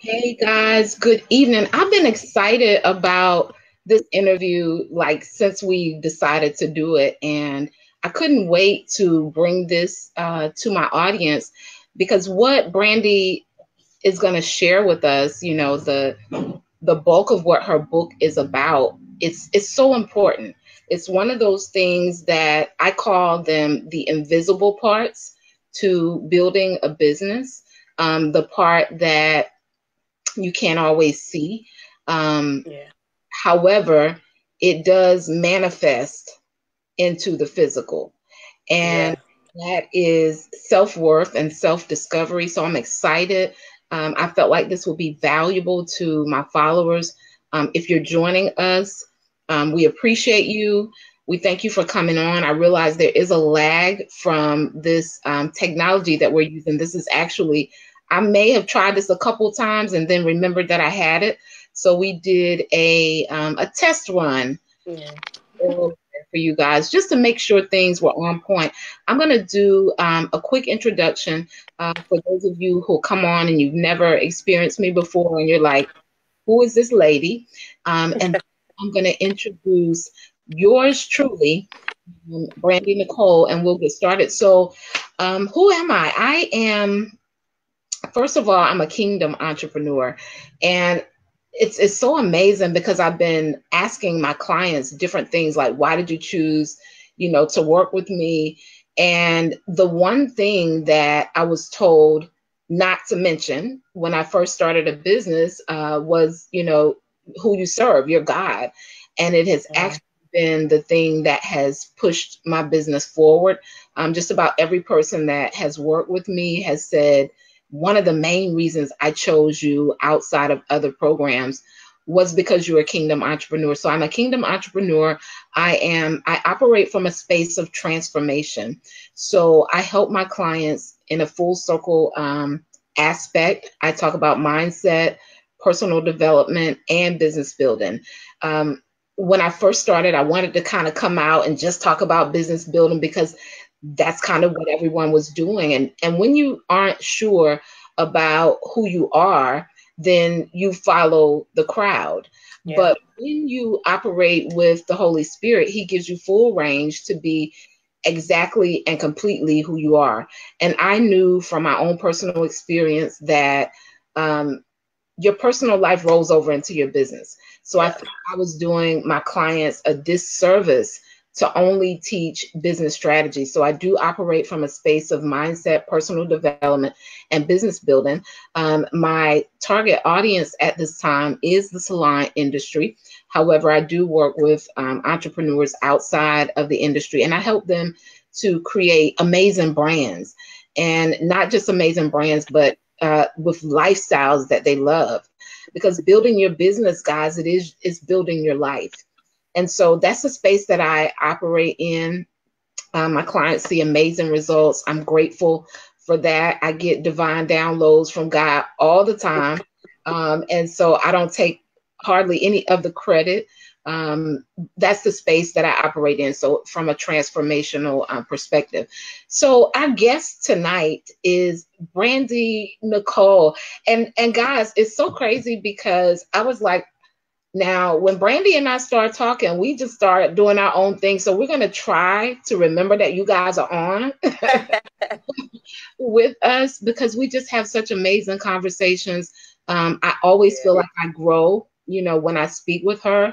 Hey guys, good evening. I've been excited about this interview like since we decided to do it, and I couldn't wait to bring this to my audience because what Brandy is going to share with us, the bulk of what her book is about, it's so important. It's one of those things that I call them the invisible parts to building a business. The part that you can't always see. Um, Yeah. However, it does manifest into the physical. And Yeah. that is self worth and self discovery. So I'm excited. I felt like this will be valuable to my followers. If you're joining us, we appreciate you. We thank you for coming on. I realize there is a lag from this technology that we're using. This is actually, I may have tried this a couple times and then remembered that I had it. So we did a test run Yeah. for you guys just to make sure things were on point. I'm going to do a quick introduction for those of you who come on and you've never experienced me before and you're like, who is this lady? And I'm going to introduce yours truly, Brandi Nichole, and we'll get started. So, who am I? I am, first of all, I'm a kingdom entrepreneur. And it's so amazing because I've been asking my clients different things like, why did you choose, to work with me? And the one thing that I was told not to mention when I first started a business was, who you serve, your God. And it has Yeah. actually been the thing that has pushed my business forward. Just about every person that has worked with me has said, one of the main reasons I chose you outside of other programs was because you're a kingdom entrepreneur. So I'm a kingdom entrepreneur. I operate from a space of transformation. So I help my clients in a full circle aspect. I talk about mindset, personal development, and business building. Um, when I first started, I wanted to kind of come out and just talk about business building because that's kind of what everyone was doing. And when you aren't sure about who you are, then you follow the crowd. Yeah. But when you operate with the Holy Spirit, He gives you full range to be exactly and completely who you are. And I knew from my own personal experience that um, your personal life rolls over into your business. So I Yeah. thought I was doing my clients a disservice to only teach business strategy. So I do operate from a space of mindset, personal development, and business building. My target audience at this time is the salon industry. However, I do work with entrepreneurs outside of the industry, and I help them to create amazing brands, and not just amazing brands, but with lifestyles that they love. Because building your business, guys, is building your life. And so that's the space that I operate in. My clients see amazing results. I'm grateful for that. I get divine downloads from God all the time. And so I don't take hardly any of the credit. That's the space that I operate in. So, from a transformational perspective. So, our guest tonight is Brandi Nichole. And guys, it's so crazy because I was like, now, when Brandy and I start talking, we just start doing our own thing. So we're going to try to remember that you guys are on with us because we just have such amazing conversations. I always Yeah. feel like I grow, when I speak with her,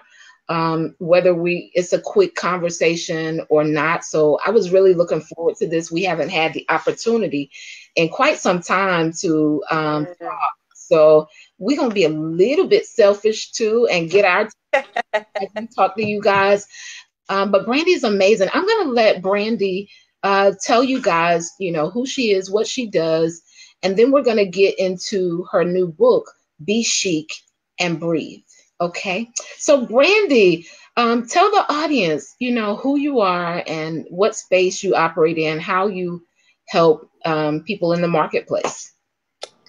whether it's a quick conversation or not. So I was really looking forward to this. We haven't had the opportunity in quite some time to Yeah. so we're gonna be a little bit selfish too and get our as we talk to you guys. But Brandy's amazing. I'm gonna let Brandy tell you guys, who she is, what she does, and then we're gonna get into her new book, Be Chic and Breathe. Okay. So Brandy, tell the audience, who you are and what space you operate in, how you help people in the marketplace.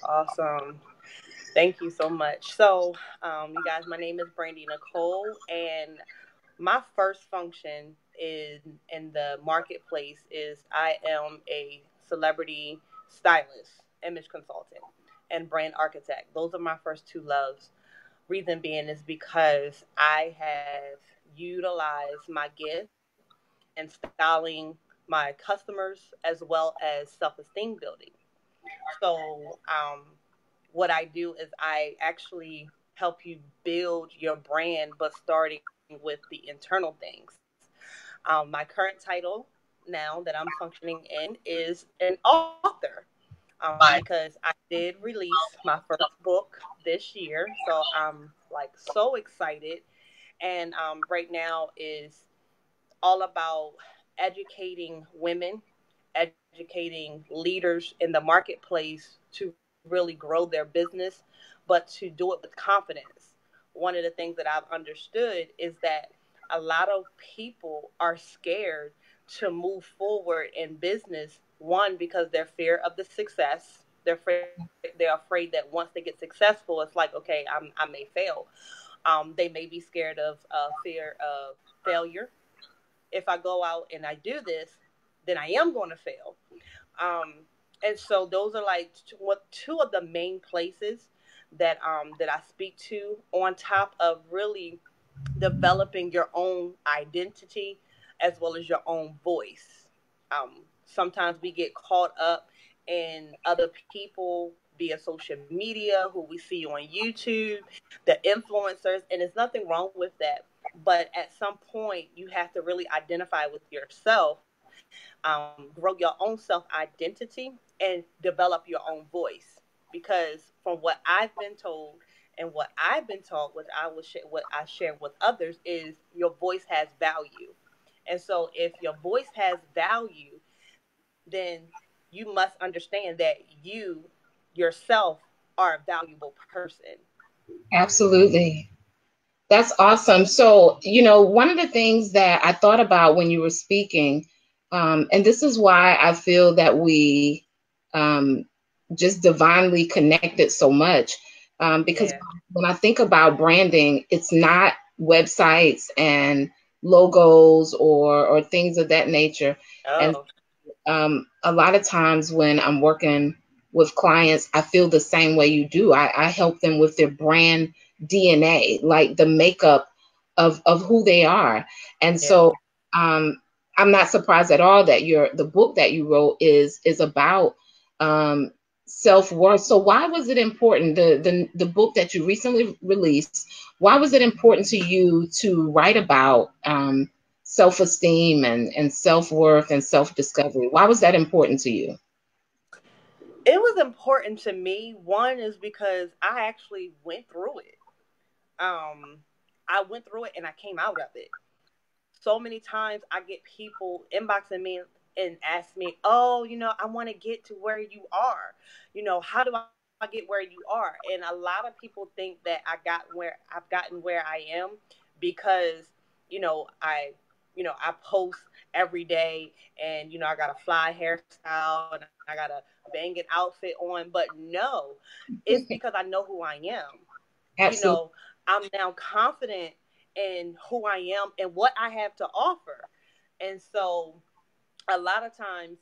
Awesome. Thank you so much. So, you guys, my name is Brandi Nichole, and my first function in the marketplace is I am a celebrity stylist, image consultant. and brand architect. Those are my first two loves. Reason being is because I have utilized my gift in styling my customers as well as self-esteem building. So, what I do is I actually help you build your brand, but starting with the internal things. My current title now that I'm functioning in is an author, because I did release my first book this year. So I'm like so excited. And right now is all about educating women, educating leaders in the marketplace to really grow their business, but to do it with confidence. One of the things that I've understood is that a lot of people are scared to move forward in business. One, because they're fear of the success. They're afraid that once they get successful, it's like, okay, I may fail. They may be scared of fear of failure. If I go out and I do this, then I am going to fail. Um, and so those are like two of the main places that I speak to, on top of really developing your own identity as well as your own voice. Sometimes we get caught up in other people via social media who we see on YouTube, the influencers, and there's nothing wrong with that. But at some point, you have to really identify with yourself, grow your own self identity, and develop your own voice. Because from what I've been told and what I've been taught, what I share with others, is your voice has value. And so, if your voice has value, then you must understand that you yourself are a valuable person. Absolutely. That's awesome. So, one of the things that I thought about when you were speaking, and this is why I feel that we um, just divinely connected so much, because Yeah. when I think about branding, it's not websites and logos or things of that nature. And Oh, a lot of times when I'm working with clients, I feel the same way you do. I help them with their brand DNA, like the makeup of who they are. And yeah. so um, I'm not surprised at all that the book that you wrote is about um, self-worth. So why was it important, the book that you recently released, why was it important to you to write about self-esteem and self-worth and self-discovery? Why was that important to you? It was important to me. One is because I actually went through it. Um, I went through it and I came out of it. So many times I get people inboxing me and ask me, "Oh, I want to get to where you are. How do I get where you are?" And a lot of people think that I've gotten where I am because I post every day, and I got a fly hairstyle and I got a banging outfit on. But no, it's because I know who I am. Absolutely. I'm now confident in who I am and what I have to offer. And so a lot of times,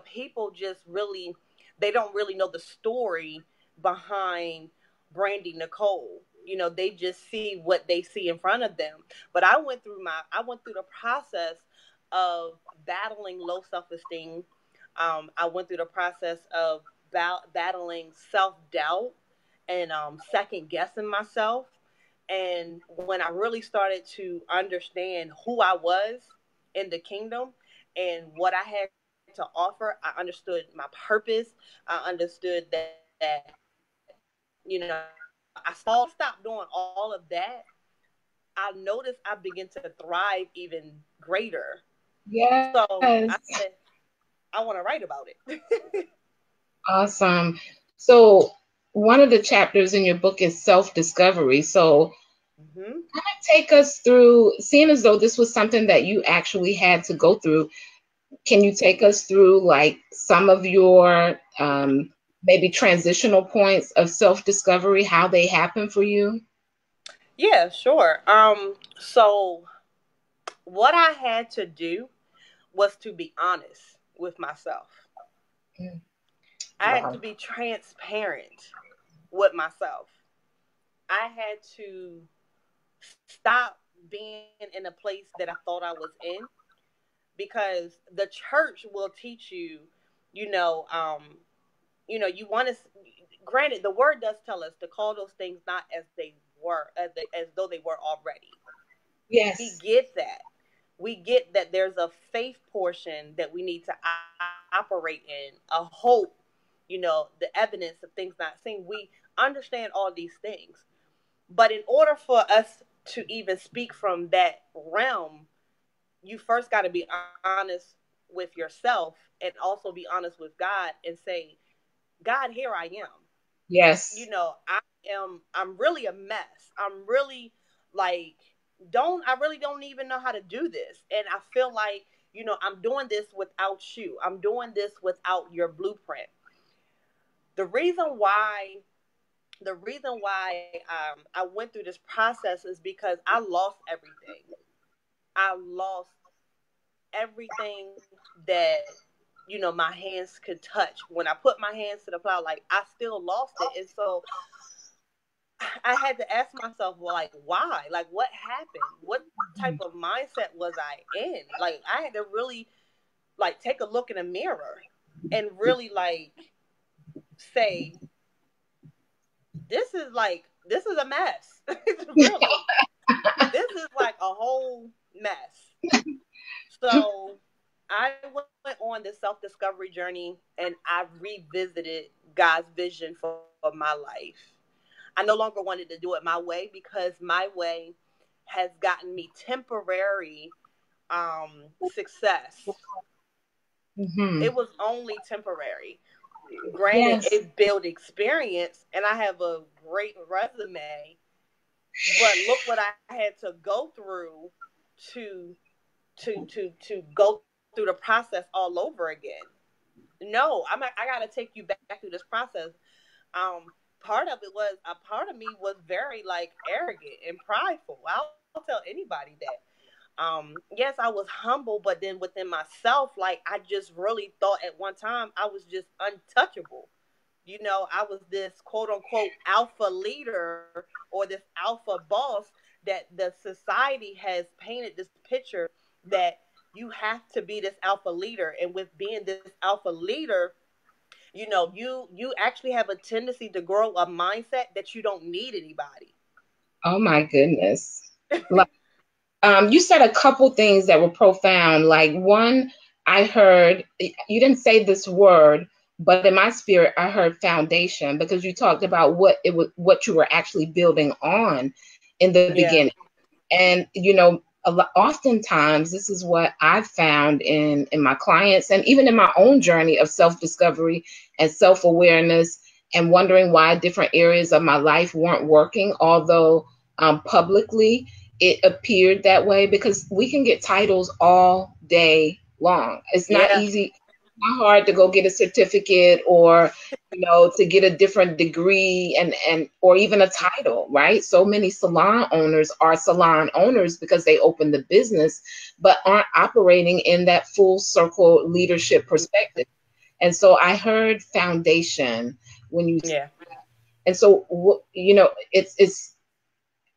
people just really, they don't really know the story behind Brandi Nichole. They just see what they see in front of them. But I went through the process of battling low self-esteem. I went through the process of battling self-doubt and second guessing myself. And when I really started to understand who I was in the kingdom and what I had to offer, I understood my purpose. I understood that, I stopped doing all of that. I noticed I begin to thrive even greater. So I said, Yes. I want to write about it. Awesome. So one of the chapters in your book is self-discovery. So Hmm. take us through, seeing as though this was something that you actually had to go through, can you take us through like some of your maybe transitional points of self-discovery, how they happen for you? Yeah, sure. So what I had to do was to be honest with myself. I had to be transparent with myself. I had to stop being in a place that I thought I was in, because the church will teach you, you know, you want to. Granted, the word does tell us to call those things not as they were, as though they were already. We Yes. get that. We get that there's a faith portion that we need to operate in, a hope, the evidence of things not seen. We understand all these things. But in order for us to even speak from that realm, you first got to be honest with yourself and also be honest with God and say, God, here I am. Yes. I'm really a mess. I'm really like, I really don't even know how to do this. And I feel like, I'm doing this without you. I'm doing this without your blueprint. The reason why I went through this process is because I lost everything. I lost everything that my hands could touch. When I put my hands to the plow, like, I still lost it. And so I had to ask myself, well, like, why? Like, what happened? What type of mindset was I in? Like, I had to really, like, take a look in a mirror and really, like, say, this is a mess. Really. This is like a whole mess. So I went on this self-discovery journey, and I revisited God's vision for my life. I no longer wanted to do it my way, because my way has gotten me temporary success. Mm-hmm. It was only temporary. Granted, Yes. it built experience, and I have a great resume, but look what I had to go through to go through the process all over again. No, I got to take you back through this process. Part of it was, a part of me was very, like, arrogant and prideful. I'll tell anybody that. Yes, I was humble, but then within myself, like, I just really thought at one time I was just untouchable. I was this quote unquote alpha leader, or this alpha boss, that the society has painted this picture that you have to be this alpha leader. And with being this alpha leader, you actually have a tendency to grow a mindset that you don't need anybody. Oh my goodness. Like, you said a couple things that were profound. Like, one, I heard, you didn't say this word, but in my spirit, I heard foundation, because you talked about what you were actually building on in the Yeah. beginning. And, oftentimes this is what I've found in my clients, and even in my own journey of self-discovery and self-awareness, and wondering why different areas of my life weren't working, although publicly it appeared that way, because we can get titles all day long. It's not Yeah. easy, not hard to go get a certificate, or to get a different degree, and or even a title, right? So many salon owners are salon owners because they opened the business, but aren't operating in that full circle leadership perspective. And so I heard foundation when you, Yeah. and so it's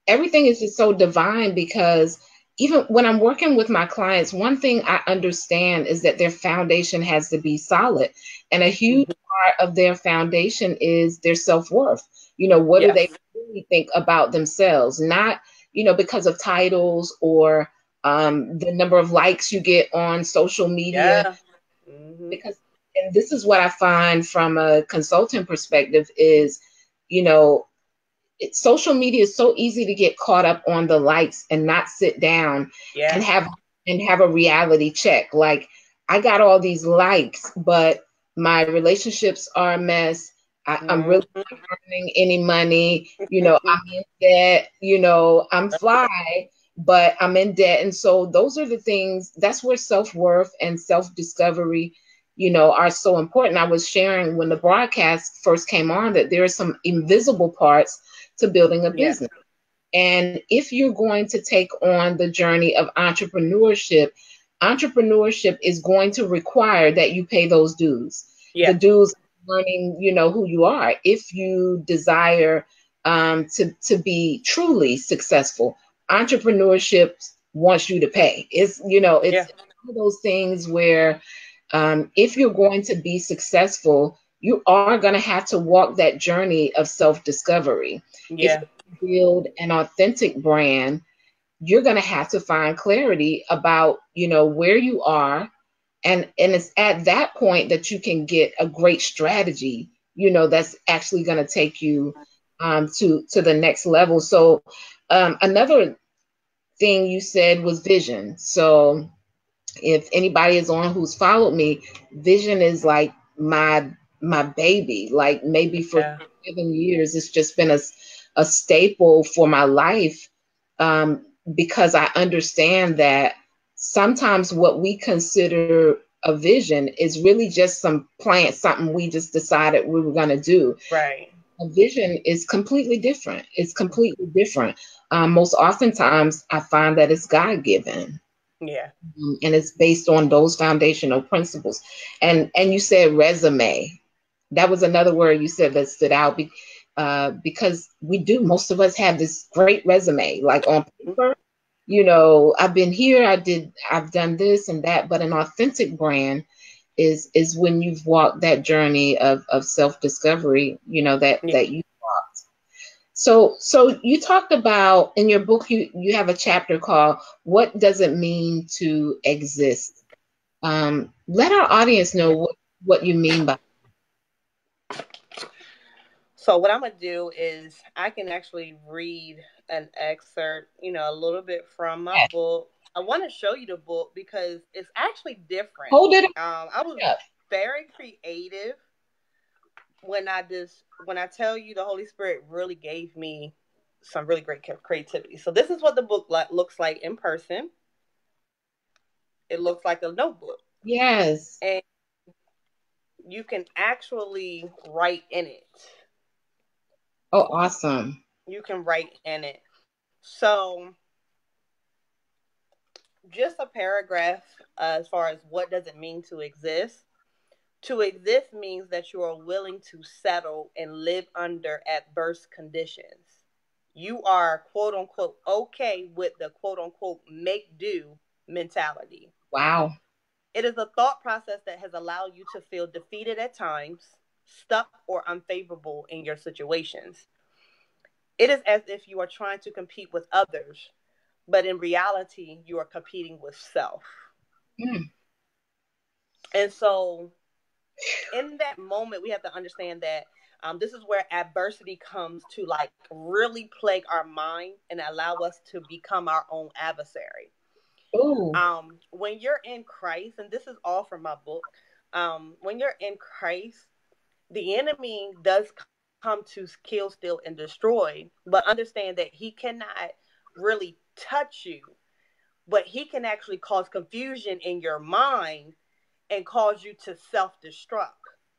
everything is just so divine, because even when I'm working with my clients, one thing I understand is that their foundation has to be solid. And a huge part of their foundation is their self-worth. What do Yes. they really think about themselves? Not, because of titles, or the number of likes you get on social media. Yeah. Mm-hmm. Because, and this is what I find from a consultant perspective is, you know, social media is so easy to get caught up on the likes and not sit down and Yeah. have a reality check. Like, I got all these likes, but my relationships are a mess. I'm really Mm-hmm. not earning any money. I'm in debt. I'm fly, but I'm in debt. And so those are the things, that's where self-worth and self-discovery, are so important. I was sharing when the broadcast first came on that there are some invisible parts to building a Yeah. business. And if you're going to take on the journey of entrepreneurship is going to require that you pay those dues. The Yeah. dues learning, who you are. If you desire to be truly successful, entrepreneurship wants you to pay. It's Yeah. one of those things where if you're going to be successful, you are going to have to walk that journey of self-discovery. If Yeah. you build an authentic brand, you're going to have to find clarity about, where you are, and it's at that point that you can get a great strategy, that's actually going to take you to the next level. So another thing you said was vision. So if anybody is on who's followed me, vision is like my baby. Like maybe for Yeah. 7 years, it's just been a staple for my life, because I understand that sometimes what we consider a vision is really just some plan, something we just decided we were going to do. Right. A vision is completely different. It's completely different. Most oftentimes, I find that it's God given, Yeah. and it's based on those foundational principles. And you said resume. That was another word you said that stood out, because we do. Most of us have this great resume, like on paper. I've been here. I've done this and that. But an authentic brand is when you've walked that journey of self discovery. Yeah. That you walked. So you talked about in your book, you have a chapter called "What Does It Mean to Exist?" Let our audience know Yeah. what you mean by So what I'm gonna do is I can actually read an excerpt, a little bit from my that. book. I want to show you the book because it's actually different. Hold it I was up. very creative when I tell you the Holy Spirit really gave me some really great creativity. So this is what the book looks like in person. It looks like a notebook, Yes. and you can actually write in it. Oh, awesome. You can write in it. So just a paragraph as far as what does it mean to exist. To exist means that you are willing to settle and live under adverse conditions. You are quote unquote okay with the quote unquote make do mentality. Wow. It is a thought process that has allowed you to feel defeated at times, stuck or unfavorable in your situations. It is as if you are trying to compete with others, but in reality, you are competing with self. Mm. And so in that moment, we have to understand that this is where adversity comes to like really plague our mind and allow us to become our own adversary. Oh, When you're in Christ, and this is all from my book, when you're in Christ, the enemy does come to kill, steal, and destroy, but understand that he cannot really touch you, but he can actually cause confusion in your mind and cause you to self destruct.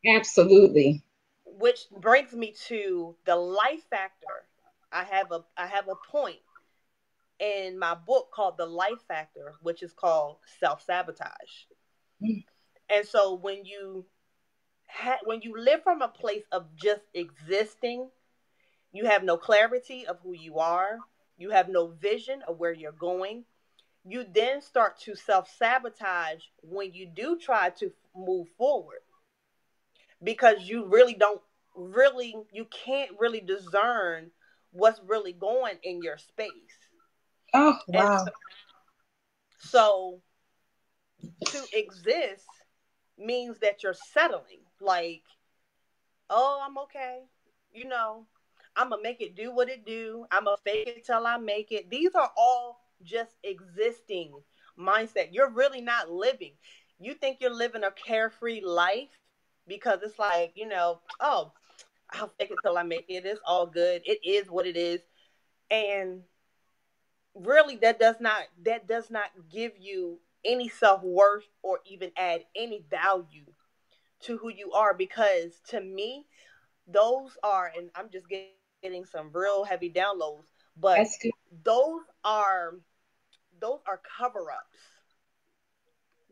absolutely. Which brings me to the life factor. I have a point in my book called the life factor, which is called self sabotage. Mm. And so when you live from a place of just existing, you have no clarity of who you are. You have no vision of where you're going. You then start to self sabotage when you do try to move forward because you really don't you can't really discern what's really going in your space. Oh, And wow. so to exist means that you're settling. Like, oh, I'm okay. You know, I'm gonna make it do what it do. I'm gonna fake it till I make it. These are all just existing mindset. You're really not living. You think you're living a carefree life because it's like, oh, I'll fake it till I make it. It's all good. It is what it is. And really that does not give you any self-worth or even add any value to who you are, because to me those are, and I'm just getting some real heavy downloads, but That's good. those are those are cover-ups.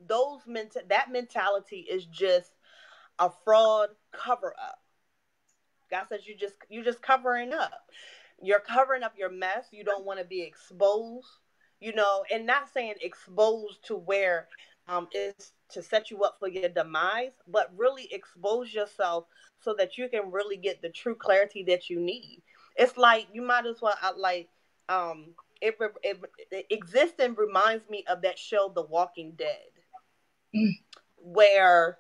That mentality is just a fraud cover up. God says you just covering up. You're covering up your mess. You don't want to be exposed, and not saying exposed to where is to set you up for your demise, but really expose yourself so that you can really get the true clarity that you need. It's like you might as well it existing reminds me of that show The Walking Dead, where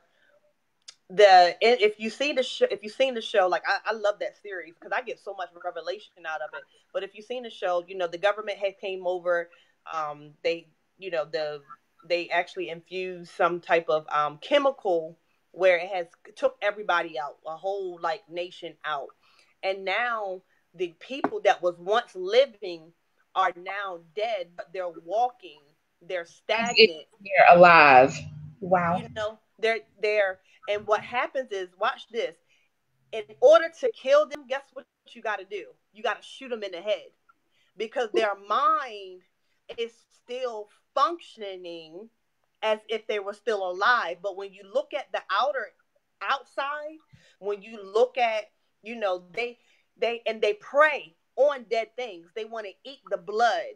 if you see the show, if you've seen the show, like I love that series because I get so much revelation out of it. But if you've seen the show, the government had came over. They they actually infused some type of chemical where it has took everybody out, a whole like nation out, and now the people that was once living are now dead, but they're walking, they're stagnant, they're alive. Wow. They're and what happens is, watch this. In order to kill them, guess what you got to do? You got to shoot them in the head because their mind is still functioning as if they were still alive. But when you look at the outside, when you look at, they prey on dead things. They want to eat the blood.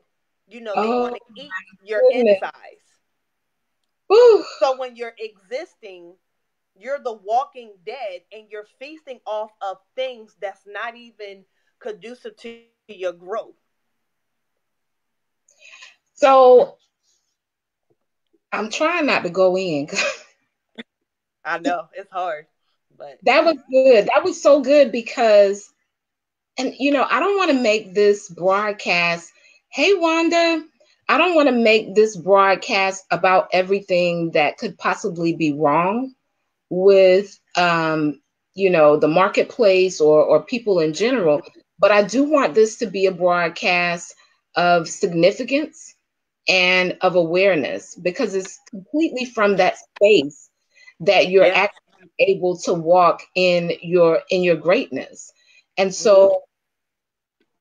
They want to eat your insides. Whew. So when you're existing, you're the walking dead and you're feasting off of things that's not even conducive to your growth. So I'm trying not to go in. I know it's hard, but that was good. That was so good because, and I don't want to make this broadcast, hey Wanda, I don't want to make this broadcast about everything that could possibly be wrong with the marketplace or people in general, but I do want this to be a broadcast of significance and of awareness, because it's completely from that space that you're actually able to walk in your greatness. And so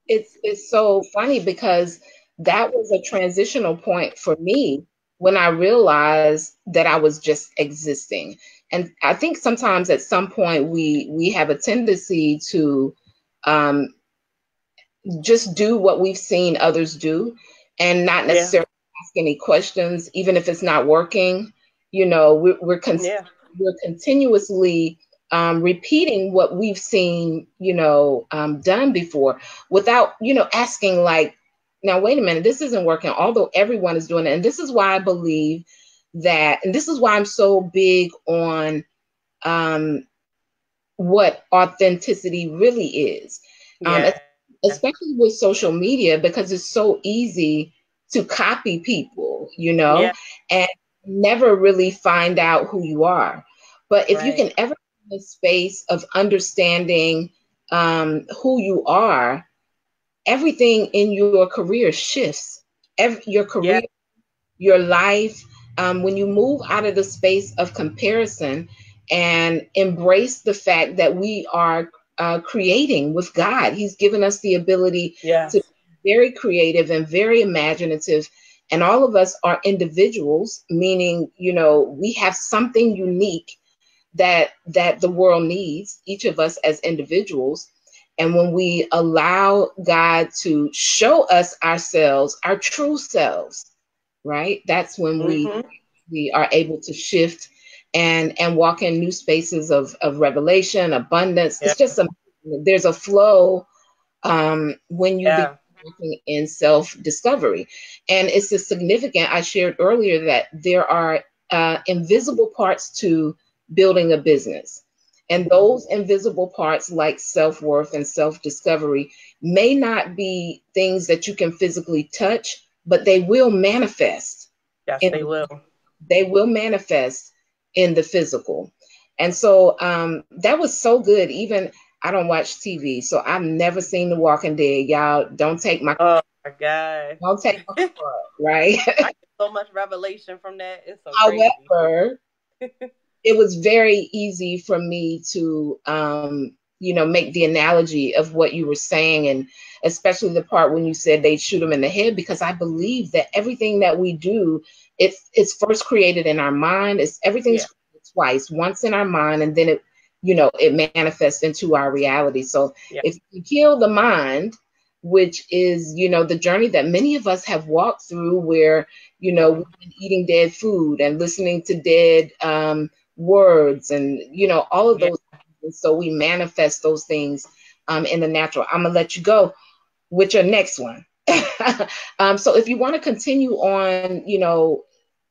it's so funny because that was a transitional point for me when I realized that I was just existing. And I think sometimes at some point we have a tendency to just do what we've seen others do and not necessarily ask any questions, even if it's not working. We're continuously repeating what we've seen, done before without, asking like, now, wait a minute, this isn't working, although everyone is doing it. And this is why I believe that, and this is why I'm so big on what authenticity really is, especially with social media, because it's so easy to copy people, and never really find out who you are. But if you can ever in a space of understanding who you are, everything in your career shifts. Your career, your life, when you move out of the space of comparison and embrace the fact that we are creating with God. He's given us the ability to be very creative and very imaginative. And all of us are individuals, meaning, we have something unique that the world needs, each of us as individuals. And when we allow God to show us ourselves, our true selves, right? That's when we are able to shift and walk in new spaces of revelation, abundance. It's just there's a flow when you begin working in self-discovery. And it's a significant, I shared earlier that there are invisible parts to building a business. And those invisible parts, like self-worth and self-discovery, may not be things that you can physically touch, but they will manifest. Yes, they will. They will manifest in the physical. And so that was so good. Even I don't watch TV, so I've never seen The Walking Dead. Y'all don't take my God. Don't take my part, right? I get so much revelation from that. It's so crazy. However, it was very easy for me to make the analogy of what you were saying, and especially the part when you said they shoot them in the head, because I believe that everything that we do, it's first created in our mind. Everything's twice, once in our mind, and then it manifests into our reality. So Yeah. if you heal the mind, which is, the journey that many of us have walked through, where, we've been eating dead food and listening to dead words and, all of Yeah. those things. So we manifest those things in the natural. I'm going to let you go with your next one. So if you want to continue on,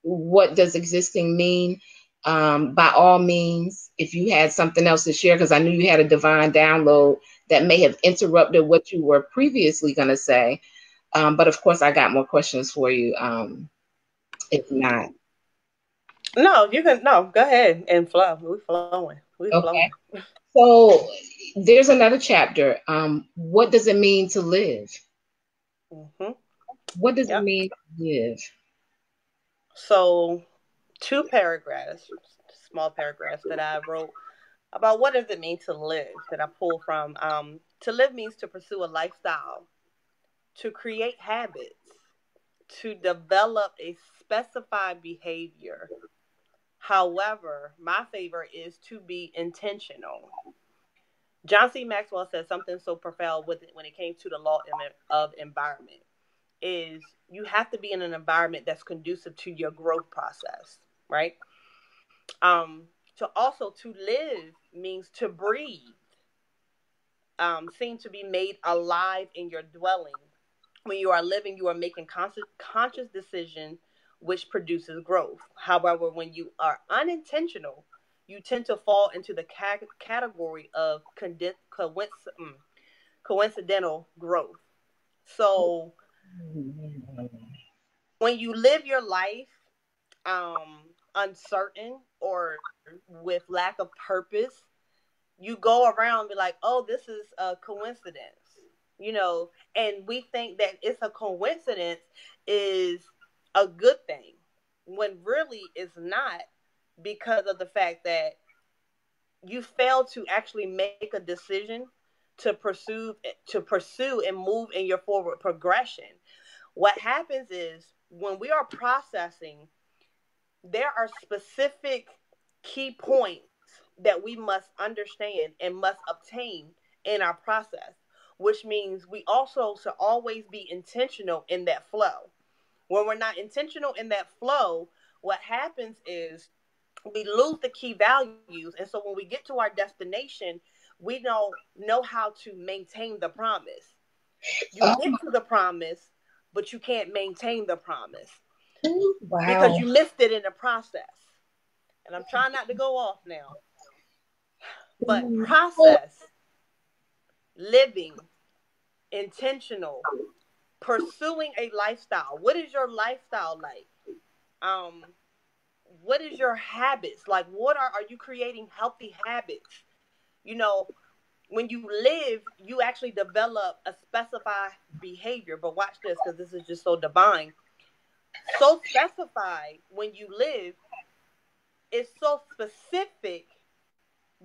what does existing mean? By all means, if you had something else to share, because I knew you had a divine download that may have interrupted what you were previously going to say. But of course, I got more questions for you. If not. No, you can, no, go ahead and flow. We're flowing. We're Okay. flowing. So there's another chapter. What does it mean to live? Mm-hmm. What does it Yep. mean to live? So, two paragraphs, small paragraphs that I wrote about what does it mean to live, that I pull from. To live means to pursue a lifestyle, to create habits, to develop a specified behavior. However, my favorite is to be intentional. John C. Maxwell said something so profound with it when it came to the law of environment is you have to be in an environment that's conducive to your growth process, right? To also to live means to breathe, seem to be made alive in your dwelling. When you are living, you are making conscious decision, which produces growth. However, when you are unintentional, you tend to fall into the category of coincidental growth. So when you live your life uncertain or with lack of purpose, you go around and be like, oh, this is a coincidence, and we think that it's a coincidence is a good thing when really it's not, because of the fact that you fail to actually make a decision to pursue and move in your forward progression. What happens is when we are processing, there are specific key points that we must understand and must obtain in our process, which means we also should always be intentional in that flow. When we're not intentional in that flow, what happens is we lose the key values. And so when we get to our destination, we don't know how to maintain the promise. You Oh, get to the promise, but you can't maintain the promise because wow. you missed it in the process. And I'm trying not to go off now. But process, living, intentional, pursuing a lifestyle. What is your lifestyle like? Um, what is your habits like? What are you creating healthy habits? You know, when you live, you actually develop a specified behavior. But watch this, because this is just so divine. So specified when you live, it's so specific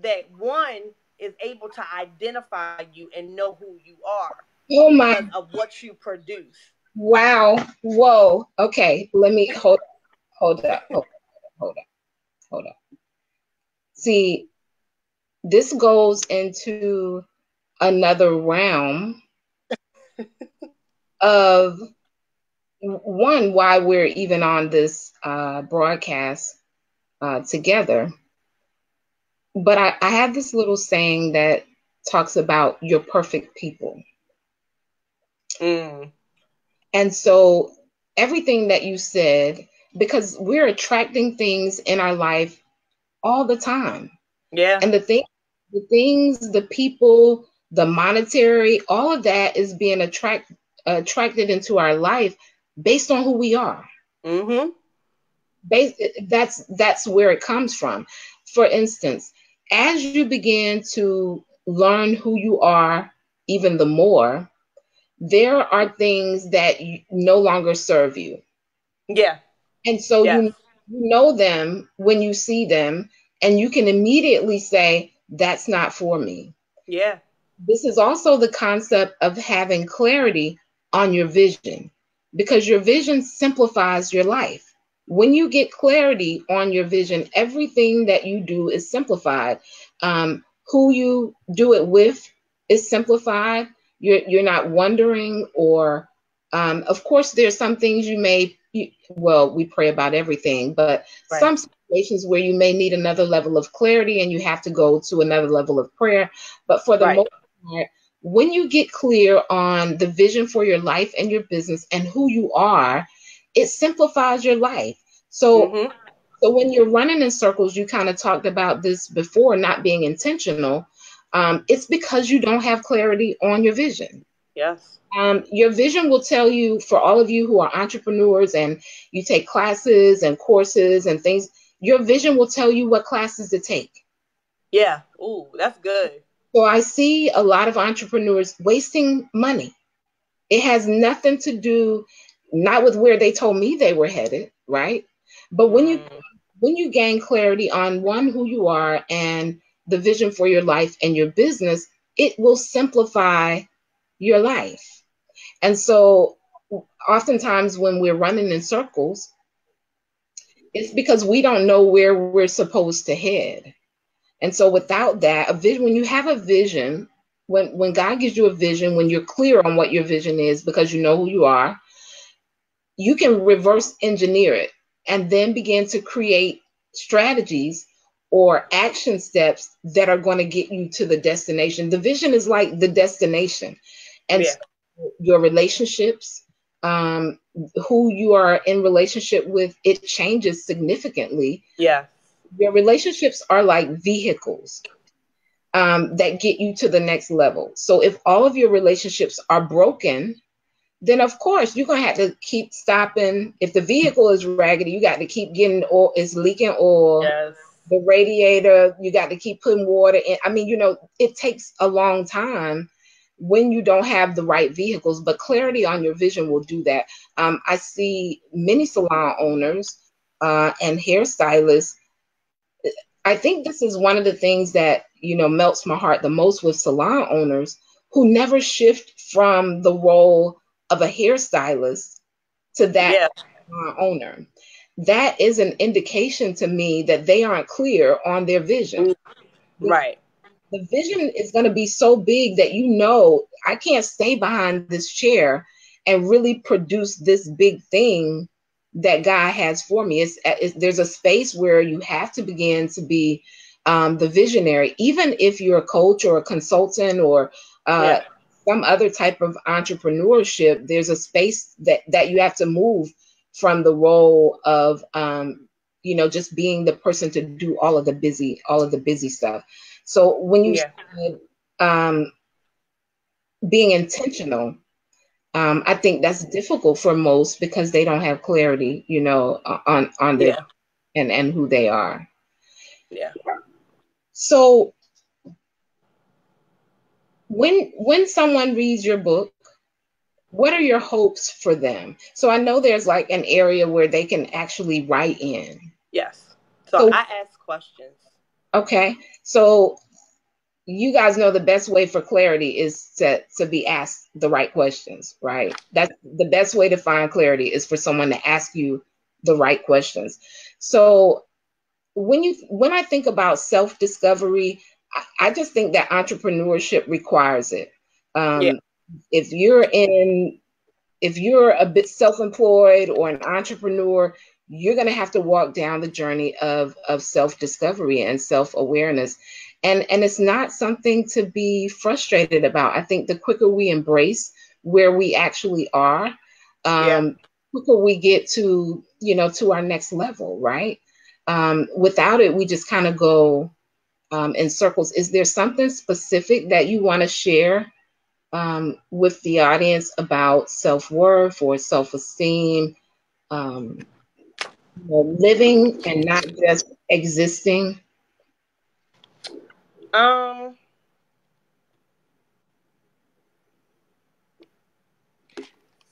that one is able to identify you and know who you are Oh my, because of what you produce. wow. Whoa. Okay, let me hold up, hold up, hold up. See, this goes into another realm of one, why we're even on this broadcast together. But I have this little saying that talks about your perfect people. Mm. And so everything that you said, because we're attracting things in our life all the time. Yeah. And the people, the monetary, all of that is being attracted into our life based on who we are. Mm-hmm. That's where it comes from. For instance, as you begin to learn who you are even the more, there are things that no longer serve you. Yeah. And so Yes. you know them when you see them, and you can immediately say, that's not for me. Yeah. This is also the concept of having clarity on your vision, because your vision simplifies your life. When you get clarity on your vision, everything that you do is simplified. Who you do it with is simplified. You're not wondering, or of course, there's some things well, we pray about everything, but Right. some situations where you may need another level of clarity and you have to go to another level of prayer. But for the Right. most part, when you get clear on the vision for your life and your business and who you are, it simplifies your life. So, Mm-hmm. so when you're running in circles, you kind of talked about this before, not being intentional. It's because you don't have clarity on your vision. Yes. Your vision will tell you, for all of you who are entrepreneurs and you take classes and courses and things, your vision will tell you what classes to take. Yeah. Ooh, that's good. So I see a lot of entrepreneurs wasting money. It has nothing to do, not with where they told me they were headed, right? But Mm. when you gain clarity on one, who you are, and the vision for your life and your business, it will simplify your life. And so oftentimes when we're running in circles, it's because we don't know where we're supposed to head. And so without that, a vision, when you have a vision, when God gives you a vision, when you're clear on what your vision is because you know who you are, you can reverse engineer it and then begin to create strategies or action steps that are going to get you to the destination. The vision is like the destination. And Yeah. so your relationships, um, who you are in relationship with, it changes significantly. Yeah. Your relationships are like vehicles that get you to the next level. So if all of your relationships are broken, then of course you're gonna have to keep stopping. If the vehicle is raggedy, you got to keep getting oil, it's leaking oil. Yes. The radiator, you got to keep putting water in. I mean, it takes a long time when you don't have the right vehicles, but clarity on your vision will do that. I see many salon owners and hairstylists. I think this is one of the things that, melts my heart the most with salon owners who never shift from the role of a hairstylist to that Yeah. salon owner. That is an indication to me that they aren't clear on their vision. Mm. Right. The vision is going to be so big that I can't stay behind this chair and really produce this big thing that God has for me. There's a space where you have to begin to be the visionary, even if you're a coach or a consultant or Yeah. some other type of entrepreneurship. There's a space that you have to move from the role of just being the person to do all of the busy stuff. So when you Yeah. said being intentional, I think that's difficult for most because they don't have clarity, on their Yeah. and who they are. Yeah. So when someone reads your book, what are your hopes for them? So I know there's like an area where they can actually write in. Yes. So So I ask questions. okay, so you guys know the best way for clarity is to be asked the right questions, right? That's the best way to find clarity is for someone to ask you the right questions. So when I think about self-discovery, I just think that entrepreneurship requires it. Yeah. Um, if you're in if you're a bit self-employed or an entrepreneur, you're going to have to walk down the journey of self-discovery and self-awareness. And it's not something to be frustrated about. I think the quicker we embrace where we actually are, Yeah. quicker we get to our next level, right? Without it, we just kind of go in circles. Is there something specific that you want to share with the audience about self-worth or self-esteem, um, living and not just existing? Um.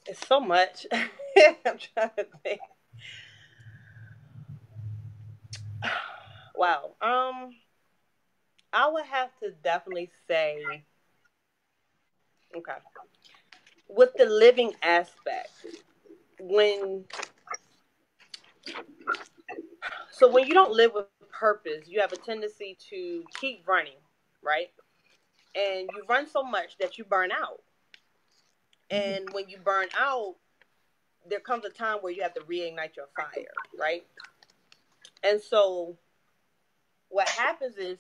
It's so much. I'm trying to think. Wow. I would have to definitely say, okay, with the living aspect, when So when you don't live with purpose, you have a tendency to keep running, right? And you run so much that you burn out. And when you burn out, there comes a time where you have to reignite your fire, right? And so what happens is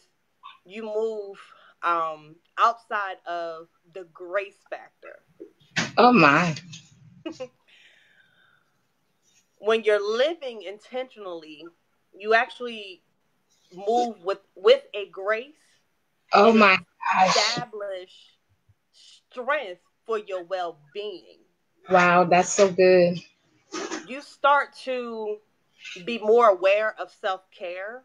you move outside of the grace factor. Oh my. When you're living intentionally, you actually move with a grace Oh and my gosh. establish strength for your well-being. Wow, that's so good. You start to be more aware of self-care.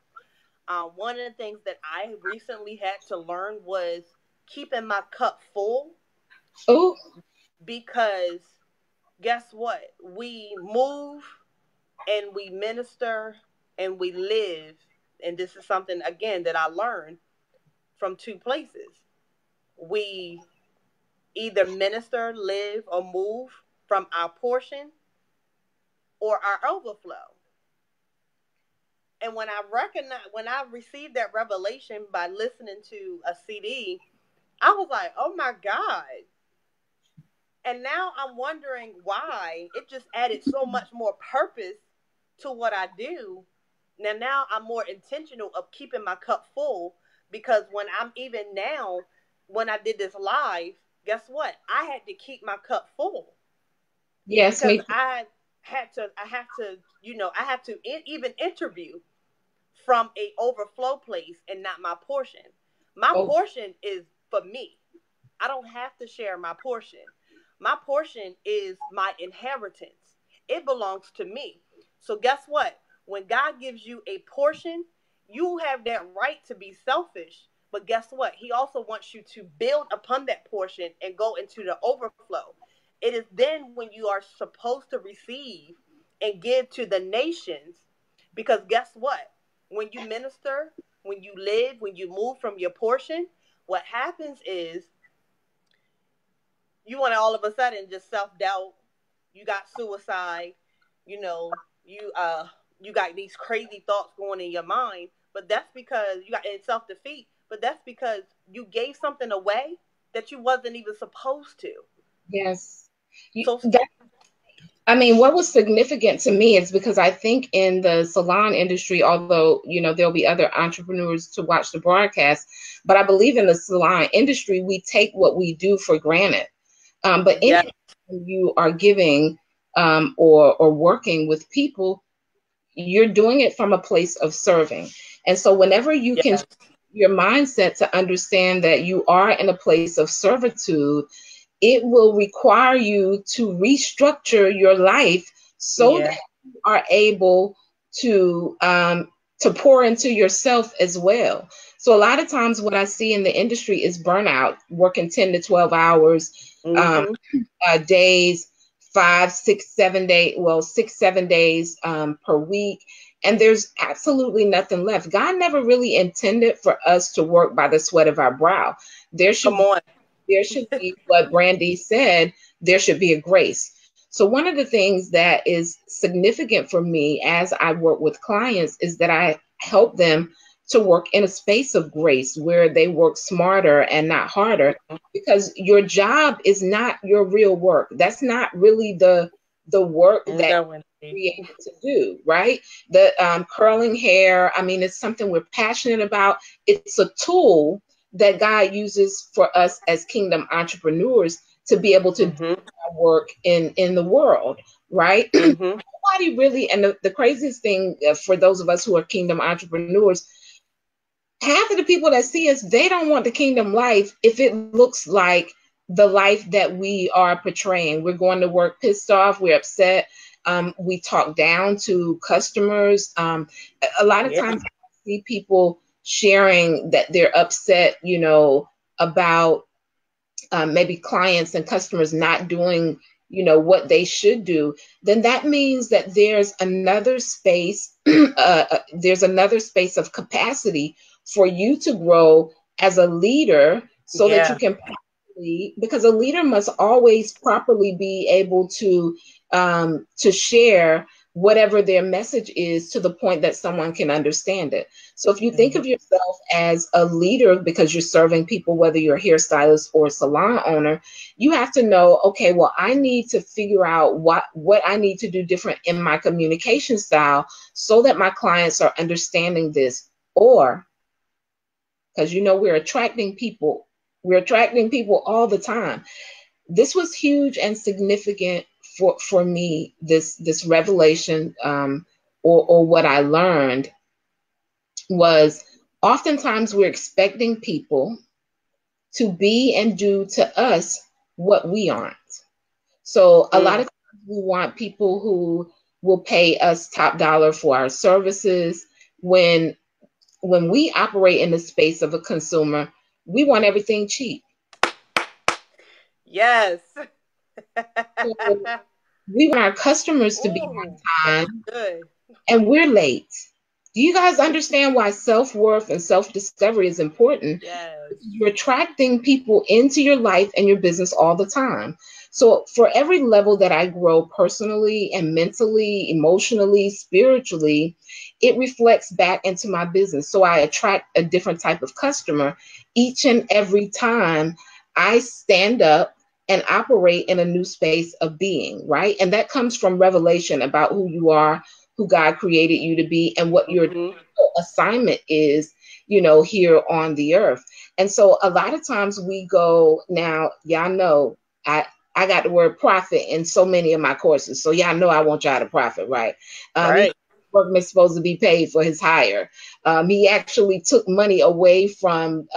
One of the things that I recently had to learn was keeping my cup full, Oh, because guess what? We move and we minister and we live. And this is something, again, that I learned from two places. We either minister, live, or move from our portion or our overflow. And when I received that revelation by listening to a CD, I was like, oh my God. And now I'm wondering why it just added so much more purpose to what I do. Now I'm more intentional of keeping my cup full, because when I did this live, guess what? I had to keep my cup full yes, because me. I have to even interview from a overflow place and not my portion. My Oh, portion is for me. I don't have to share my portion. My portion is my inheritance. It belongs to me. So guess what? When God gives you a portion, you have that right to be selfish. But guess what? He also wants you to build upon that portion and go into the overflow. It is then when you are supposed to receive and give to the nations. Because guess what? When you minister, when you live, when you move from your portion, what happens is you want to all of a sudden just self-doubt. You got suicide, you know, you got these crazy thoughts going in your mind, but that's because you got in self-defeat, but that's because you gave something away that you wasn't even supposed to. yes. So That, I mean, what was significant to me is because I think in the salon industry, although, there'll be other entrepreneurs to watch the broadcast, but I believe in the salon industry, we take what we do for granted. But yeah, anytime you are giving or working with people, you're doing it from a place of serving. And so whenever you can yes, shift your mindset to understand that you are in a place of servitude, it will require you to restructure your life so yeah, that you are able to pour into yourself as well. So a lot of times what I see in the industry is burnout, working 10 to 12 hours, um, mm-hmm. days, 5, 6, 7 days, well, 6, 7 days per week. And there's absolutely nothing left. God never really intended for us to work by the sweat of our brow. There Come should on, there should be what Brandi said, there should be a grace. So one of the things that is significant for me as I work with clients is that I help them to work in a space of grace where they work smarter and not harder, because your job is not your real work. That's not really the work that no, you're created to do, right? The curling hair, I mean, it's something we're passionate about. It's a tool that God uses for us as kingdom entrepreneurs to be able to do mm-hmm. our work in the world, right? Mm-hmm. Nobody really, and the craziest thing for those of us who are kingdom entrepreneurs, half of the people that see us, they don't want the kingdom life if it looks like the life that we are portraying. We're going to work pissed off, we're upset, we talk down to customers. A lot of Yeah, times I see people sharing that they're upset, about maybe clients and customers not doing, what they should do. Then that means that there's another space of capacity for you to grow as a leader so that you yeah, can properly, because a leader must always properly be able to share whatever their message is to the point that someone can understand it. So if you think of yourself as a leader because you're serving people, whether you're a hairstylist or a salon owner, you have to know, okay, well, I need to figure out what I need to do different in my communication style so that my clients are understanding this. Or, because we're attracting people all the time. This was huge and significant for me, this revelation, or what I learned was oftentimes we're expecting people to be and do to us what we aren't. So a lot of times we want people who will pay us top dollar for our services. When we operate in the space of a consumer, we want everything cheap. Yes. So we want our customers to be on time, good. and we're late. Do you guys understand why self-worth and self-discovery is important? Yes. You're attracting people into your life and your business all the time. So for every level that I grow personally and mentally, emotionally, spiritually, it reflects back into my business. So I attract a different type of customer each and every time I stand up and operate in a new space of being, right? And that comes from revelation about who you are, who God created you to be, and what your assignment is, here on the earth. And so a lot of times we go, now, y'all know, I got the word profit in so many of my courses. So y'all know I want y'all to profit, right? Right. Workman is supposed to be paid for his hire. He actually took money away from,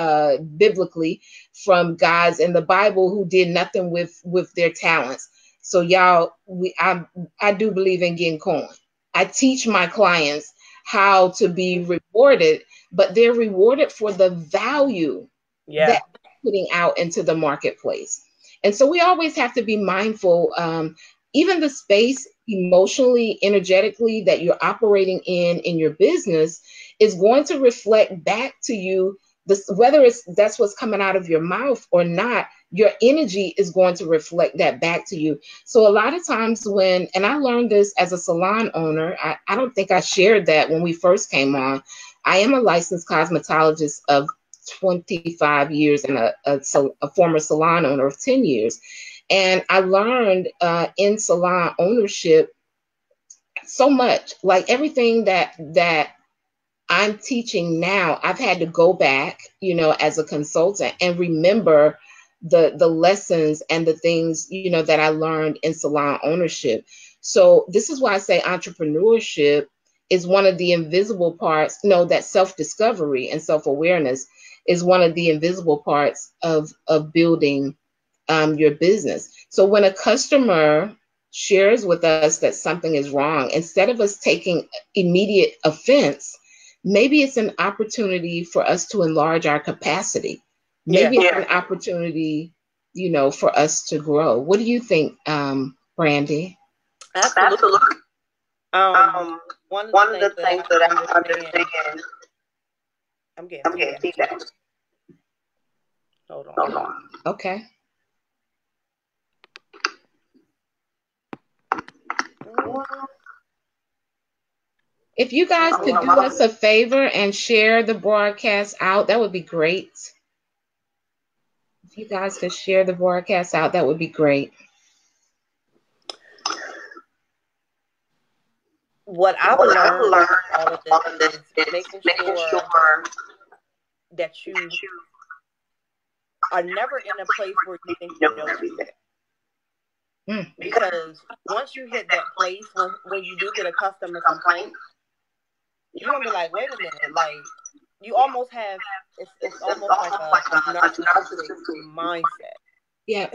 biblically, from guys in the Bible who did nothing with their talents. So y'all, I do believe in getting coin. I teach my clients how to be rewarded, but they're rewarded for the value that they're putting out into the marketplace. And so we always have to be mindful, even the space emotionally, energetically that you're operating in your business is going to reflect back to you. Whether that's what's coming out of your mouth or not, your energy is going to reflect that back to you. So a lot of times and I learned this as a salon owner, I don't think I shared that when we first came on. I am a licensed cosmetologist of 25 years and a former salon owner of 10 years. And I learned in salon ownership so much, like everything that I'm teaching now, I've had to go back, as a consultant and remember the lessons and the things, that I learned in salon ownership. So this is why I say entrepreneurship is one of the invisible parts, that self-discovery and self-awareness is one of the invisible parts of building your business. So when a customer shares with us that something is wrong, instead of us taking immediate offense, maybe it's an opportunity for us to enlarge our capacity. Maybe it's an opportunity, for us to grow. What do you think, Brandi? Absolutely. One of the things that I understand. I'm getting feedback. Hold on. Okay. If you guys could do us a favor and share the broadcast out, that would be great. If you guys could share the broadcast out, that would be great. What I've learned all of this is making sure that you are never in a place where you think you know everything. Because once you hit that place, when you do get a customer complaint, you're gonna be like, wait a minute, like you almost have it's almost like a narcissistic mindset. Yeah.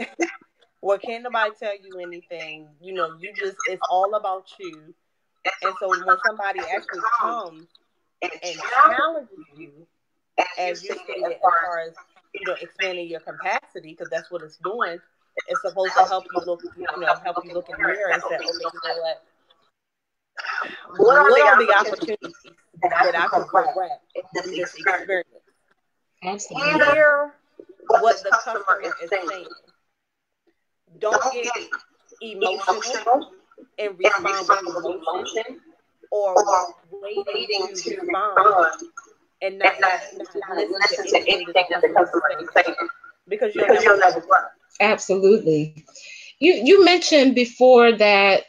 Well, can't nobody tell you anything? You just it's all about you. And so when somebody actually comes and challenges you, as you stated, as far as expanding your capacity, because that's what it's doing. It's supposed to help you look, help you look in the mirror and say, okay, you know what are the opportunities that I can correct in this experience? Absolutely. Hear what the customer is saying. Don't get emotional and respond with emotion, or waiting to respond and not listen to anything that the customer is saying, because you'll never grow. Absolutely. You mentioned before that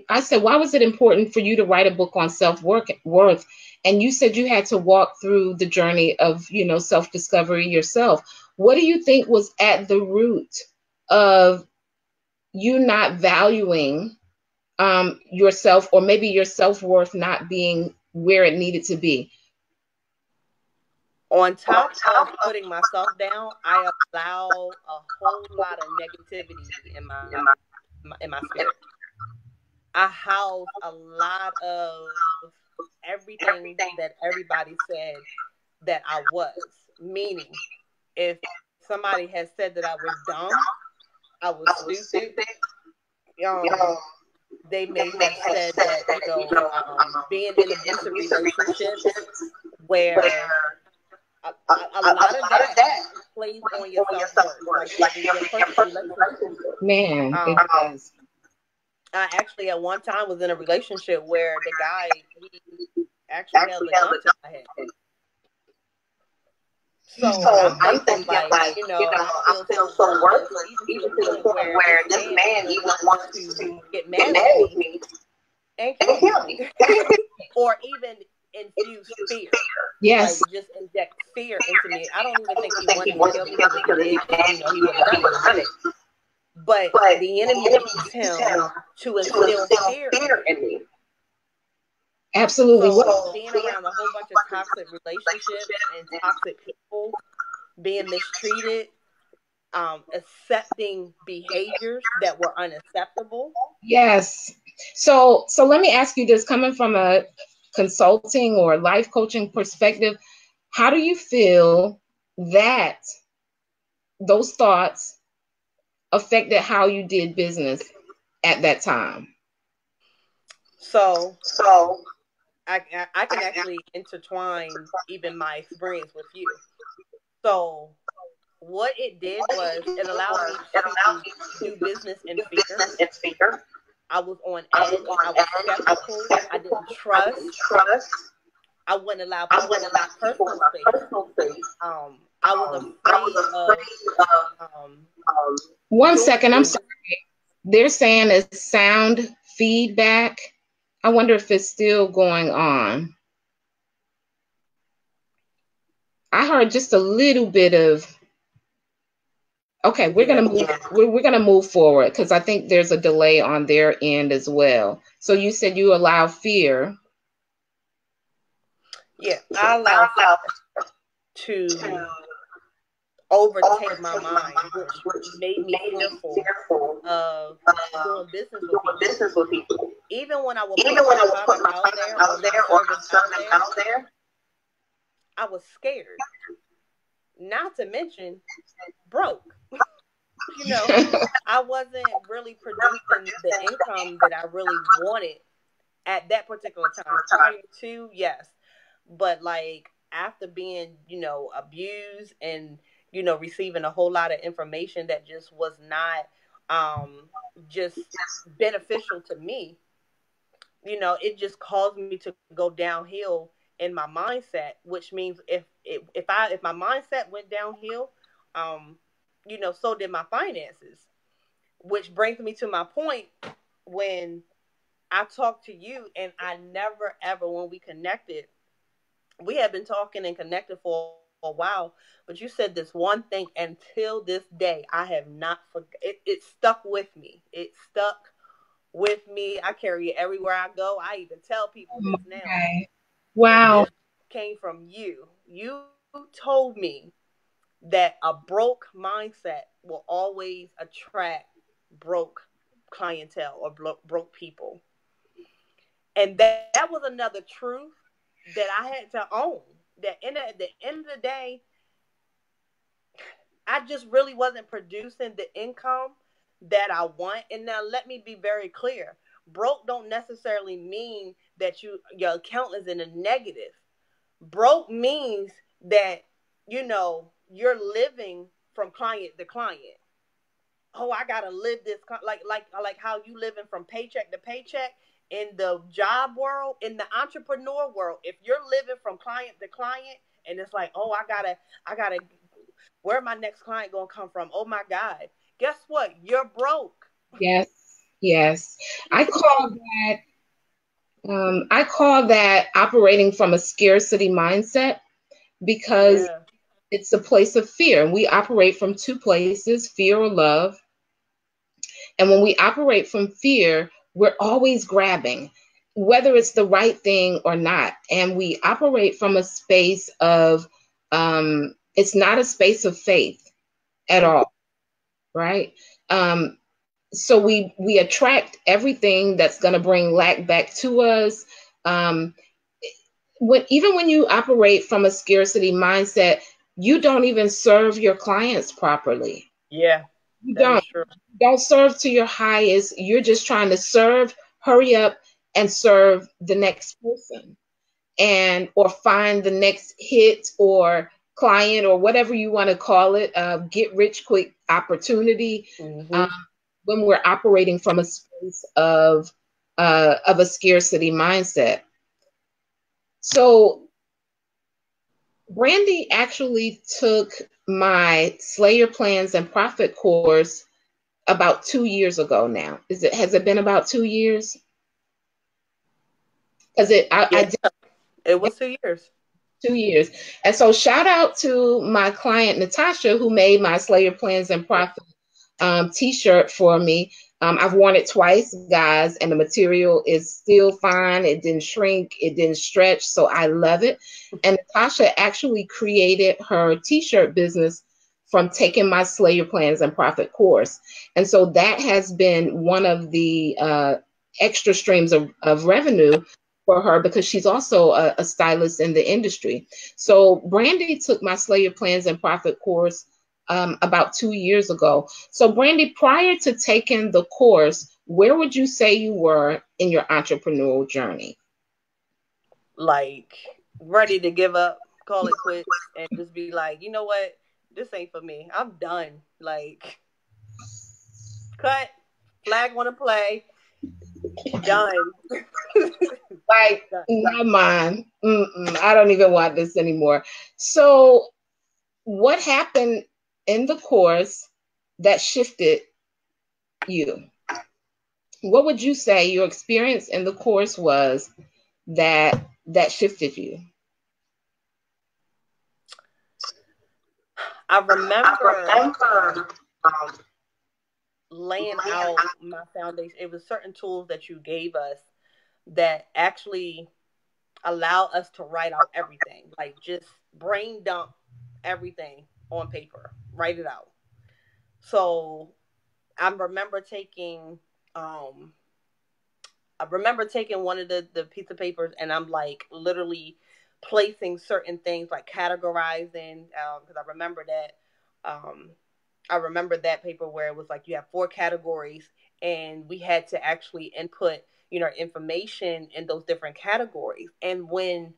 I said, why was it important for you to write a book on self-worth? And you said you had to walk through the journey of, self-discovery yourself. What do you think was at the root of you not valuing yourself, or maybe your self-worth not being where it needed to be? On top of putting myself down, I allow a whole lot of negativity in my spirit. I house a lot of everything that everybody said that I was. Meaning, if somebody has said that I was dumb, I was stupid, they may have said that, being in abusive relationships where a lot of that plays on your self-worth, like your perfect relationship. Man, it does. I actually at one time was in a relationship where the guy, he actually held a gun to my head. So I'm thinking like, I feel so worthless, even to the point where this man even wants to get mad with me and kill me. Or even infuse fear. Yes. Like just inject fear into me. I don't even think he wanted to kill me, because if he did, he would have done it. But the enemy used him to instill fear in me. Absolutely. So being around a whole bunch of toxic relationships and toxic people, being mistreated, accepting behaviors that were unacceptable. Yes. So let me ask you this, coming from a consulting or life coaching perspective, how do you feel that those thoughts affected how you did business at that time? So I can actually intertwine even my experience with you. So what it did was it allowed me to do business in fear. I was on edge. I was skeptical. I didn't trust. I wouldn't allow people in my personal space. I was afraid of. One second, I'm sorry. They're saying it's sound feedback. I wonder if it's still going on. I heard just a little bit of. Okay, we're gonna move forward, because I think there's a delay on their end as well. So you said you allow fear. Yeah, I allow fear to overtake my mind, which made me fearful of doing business with people. Even when I would put my product out there or my service out there, I was scared. Not to mention broke. I wasn't really producing the income that I really wanted at that particular time. Prior to, yes. But like after being, abused and, receiving a whole lot of information that just was not just beneficial to me, it just caused me to go downhill in my mindset, which means if my mindset went downhill, so did my finances. Which brings me to my point when I talked to you, and I never ever, when we connected, we had been talking and connected for a while, but you said this one thing, until this day I have not forgot it. It stuck with me. I carry it everywhere I go. I even tell people this now. Okay. Wow. And this came from you. You told me that a broke mindset will always attract broke clientele or broke people. And that was another truth that I had to own. That at the end of the day, I just really wasn't producing the income that I want. And now let me be very clear. Broke don't necessarily mean that your account is in a negative. Broke means that, you're living from client to client. oh, I gotta live this like how you living from paycheck to paycheck in the job world, in the entrepreneur world. If you're living from client to client, and it's like, oh, I gotta, where my next client gonna come from? Oh my God, guess what? You're broke. Yes, yes. I call that I call that operating from a scarcity mindset because Yeah, it's a place of fear. And we operate from two places, fear or love. And when we operate from fear, we're always grabbing, whether it's the right thing or not. And we operate from a space of, it's not a space of faith at mm-hmm. all, right? Um, so we attract everything that's going to bring lack back to us. Um, even when you operate from a scarcity mindset, you don't even serve your clients properly. Yeah, You that is don't. true. Don't serve to your highest. You're just trying to serve, hurry up and serve the next person and or find the next hit or client or whatever you want to call it, get rich quick opportunity. Um, Mm-hmm. when we're operating from a space of a scarcity mindset. So Brandi actually took my Slayer Plans and Profit course about 2 years ago now. Has it been about 2 years? Because I Yeah, did it was 2 years. 2 years. And so shout out to my client Natasha who made my Slayer Plans and Profit t-shirt for me. I've worn it twice, guys, and the material is still fine. It didn't shrink, it didn't stretch, so I love it. And Natasha actually created her t-shirt business from taking my Slayer Plans and Profit course. And so that has been one of the extra streams of revenue for her because she's also a stylist in the industry. So Brandi took my Slayer Plans and Profit course about 2 years ago. So, Brandi, prior to taking the course, where would you say you were in your entrepreneurial journey? Like, ready to give up, call it quits, and just be like, you know what? This ain't for me. I'm done. Like, cut, flag want to play, done. Like, Done. not mine. I don't even want this anymore. So, what happened in the course that shifted you? What would you say your experience in the course was that shifted you? I I remember remember. laying out my foundation. It was certain tools that you gave us that actually allow us to write out everything, like just brain dump everything on paper, write it out. So I remember taking um one of the piece of papers, and I'm like literally placing certain things, like categorizing, because um I remember that paper where it was like you have four categories, and we had to actually input, information in those different categories. And when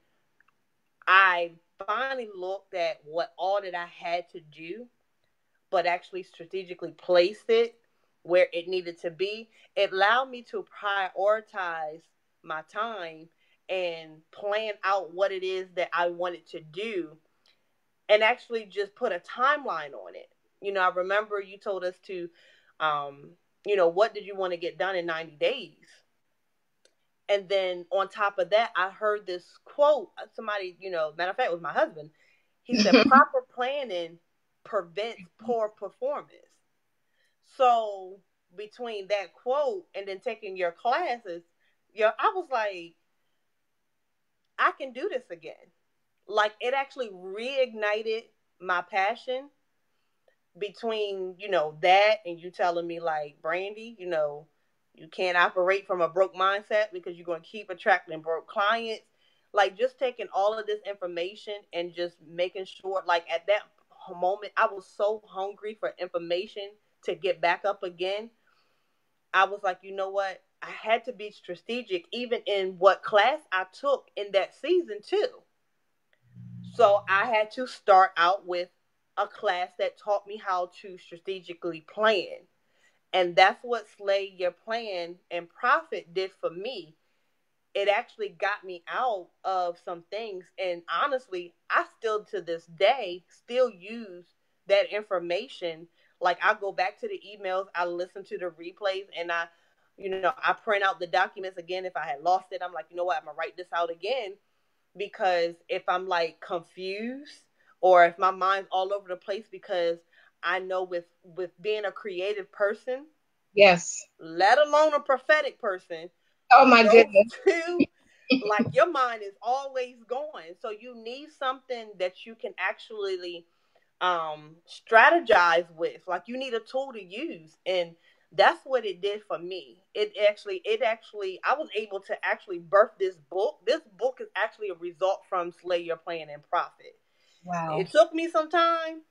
I finally looked at what all that I had to do, but actually strategically placed it where it needed to be, it allowed me to prioritize my time and plan out what it is that I wanted to do, and actually just put a timeline on it. I remember you told us to, what did you want to get done in 90 days? And then on top of that, I heard this quote. Somebody, matter of fact, it was my husband. He said, proper planning prevents poor performance. So between that quote and then taking your classes, I was like, I can do this again. Like, it actually reignited my passion between, that and you telling me, like, Brandi, you can't operate from a broke mindset because you're going to keep attracting broke clients. Like, just taking all of this information and just making sure, like, at that moment, I was so hungry for information to get back up again. I was like, you know what? I had to be strategic, even in what class I took in that season, too. So I had to start out with a class that taught me how to strategically plan. And that's what Slay Your Plan and Profit did for me. It actually got me out of some things. And honestly, I still to this day still use that information. Like I go back to the emails, I listen to the replays, and I print out the documents again. If I had lost it, I'm like, you know what, I'm gonna write this out again, because if I'm like confused or if my mind's all over the place, because I know with being a creative person, Yes. let alone a prophetic person, Oh my those goodness. two, like your mind is always going. So you need something that you can actually strategize with. Like you need a tool to use. And that's what it did for me. It actually I was able to actually birth this book. This book is actually a result from Slay Your Plan and Profit. Wow. It took me some time,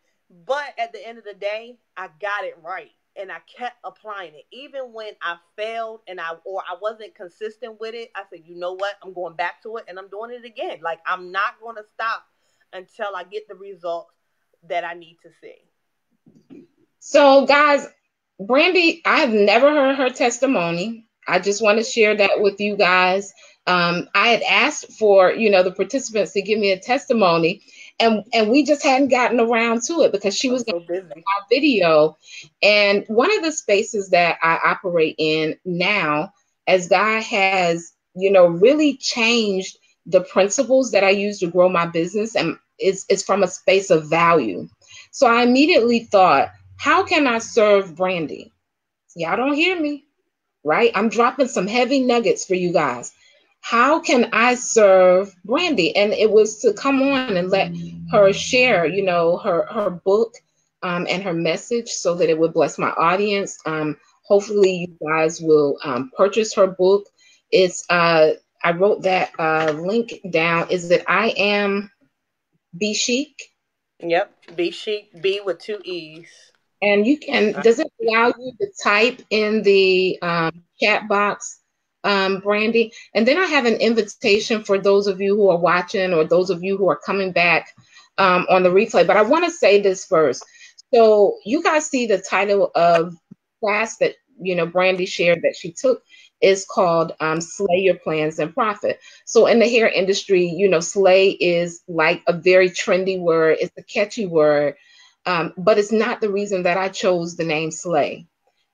but at the end of the day, I got it right. And I kept applying it. Even when I failed and I wasn't consistent with it, I said, you know what? I'm going back to it and I'm doing it again. Like I'm not going to stop until I get the results that I need to see. So guys, Brandi, I've never heard her testimony. I just want to share that with you guys. I had asked for, the participants to give me a testimony, and we just hadn't gotten around to it because she I'm was so busy. our video. And one of the spaces that I operate in now, as God has, really changed the principles that I use to grow my business, and it's from a space of value. So I immediately thought, how can I serve Brandi? Y'all don't hear me, right? I'm dropping some heavy nuggets for you guys. How can I serve Brandi? And it was to come on and let her share, her book and her message so that it would bless my audience. Hopefully, you guys will purchase her book. It's I wrote that link down. Is it I Am Be Chic? Yep. Be Chic, B with two E's. And you can, does it allow you to type in the chat box, Brandi? And then I have an invitation for those of you who are watching or those of you who are coming back on the replay. But I want to say this first. So you guys see the title of class that, Brandi shared that she took is called Slay Your Plans and Profit. So in the hair industry, slay is like a very trendy word. It's a catchy word. But it's not the reason that I chose the name Slay.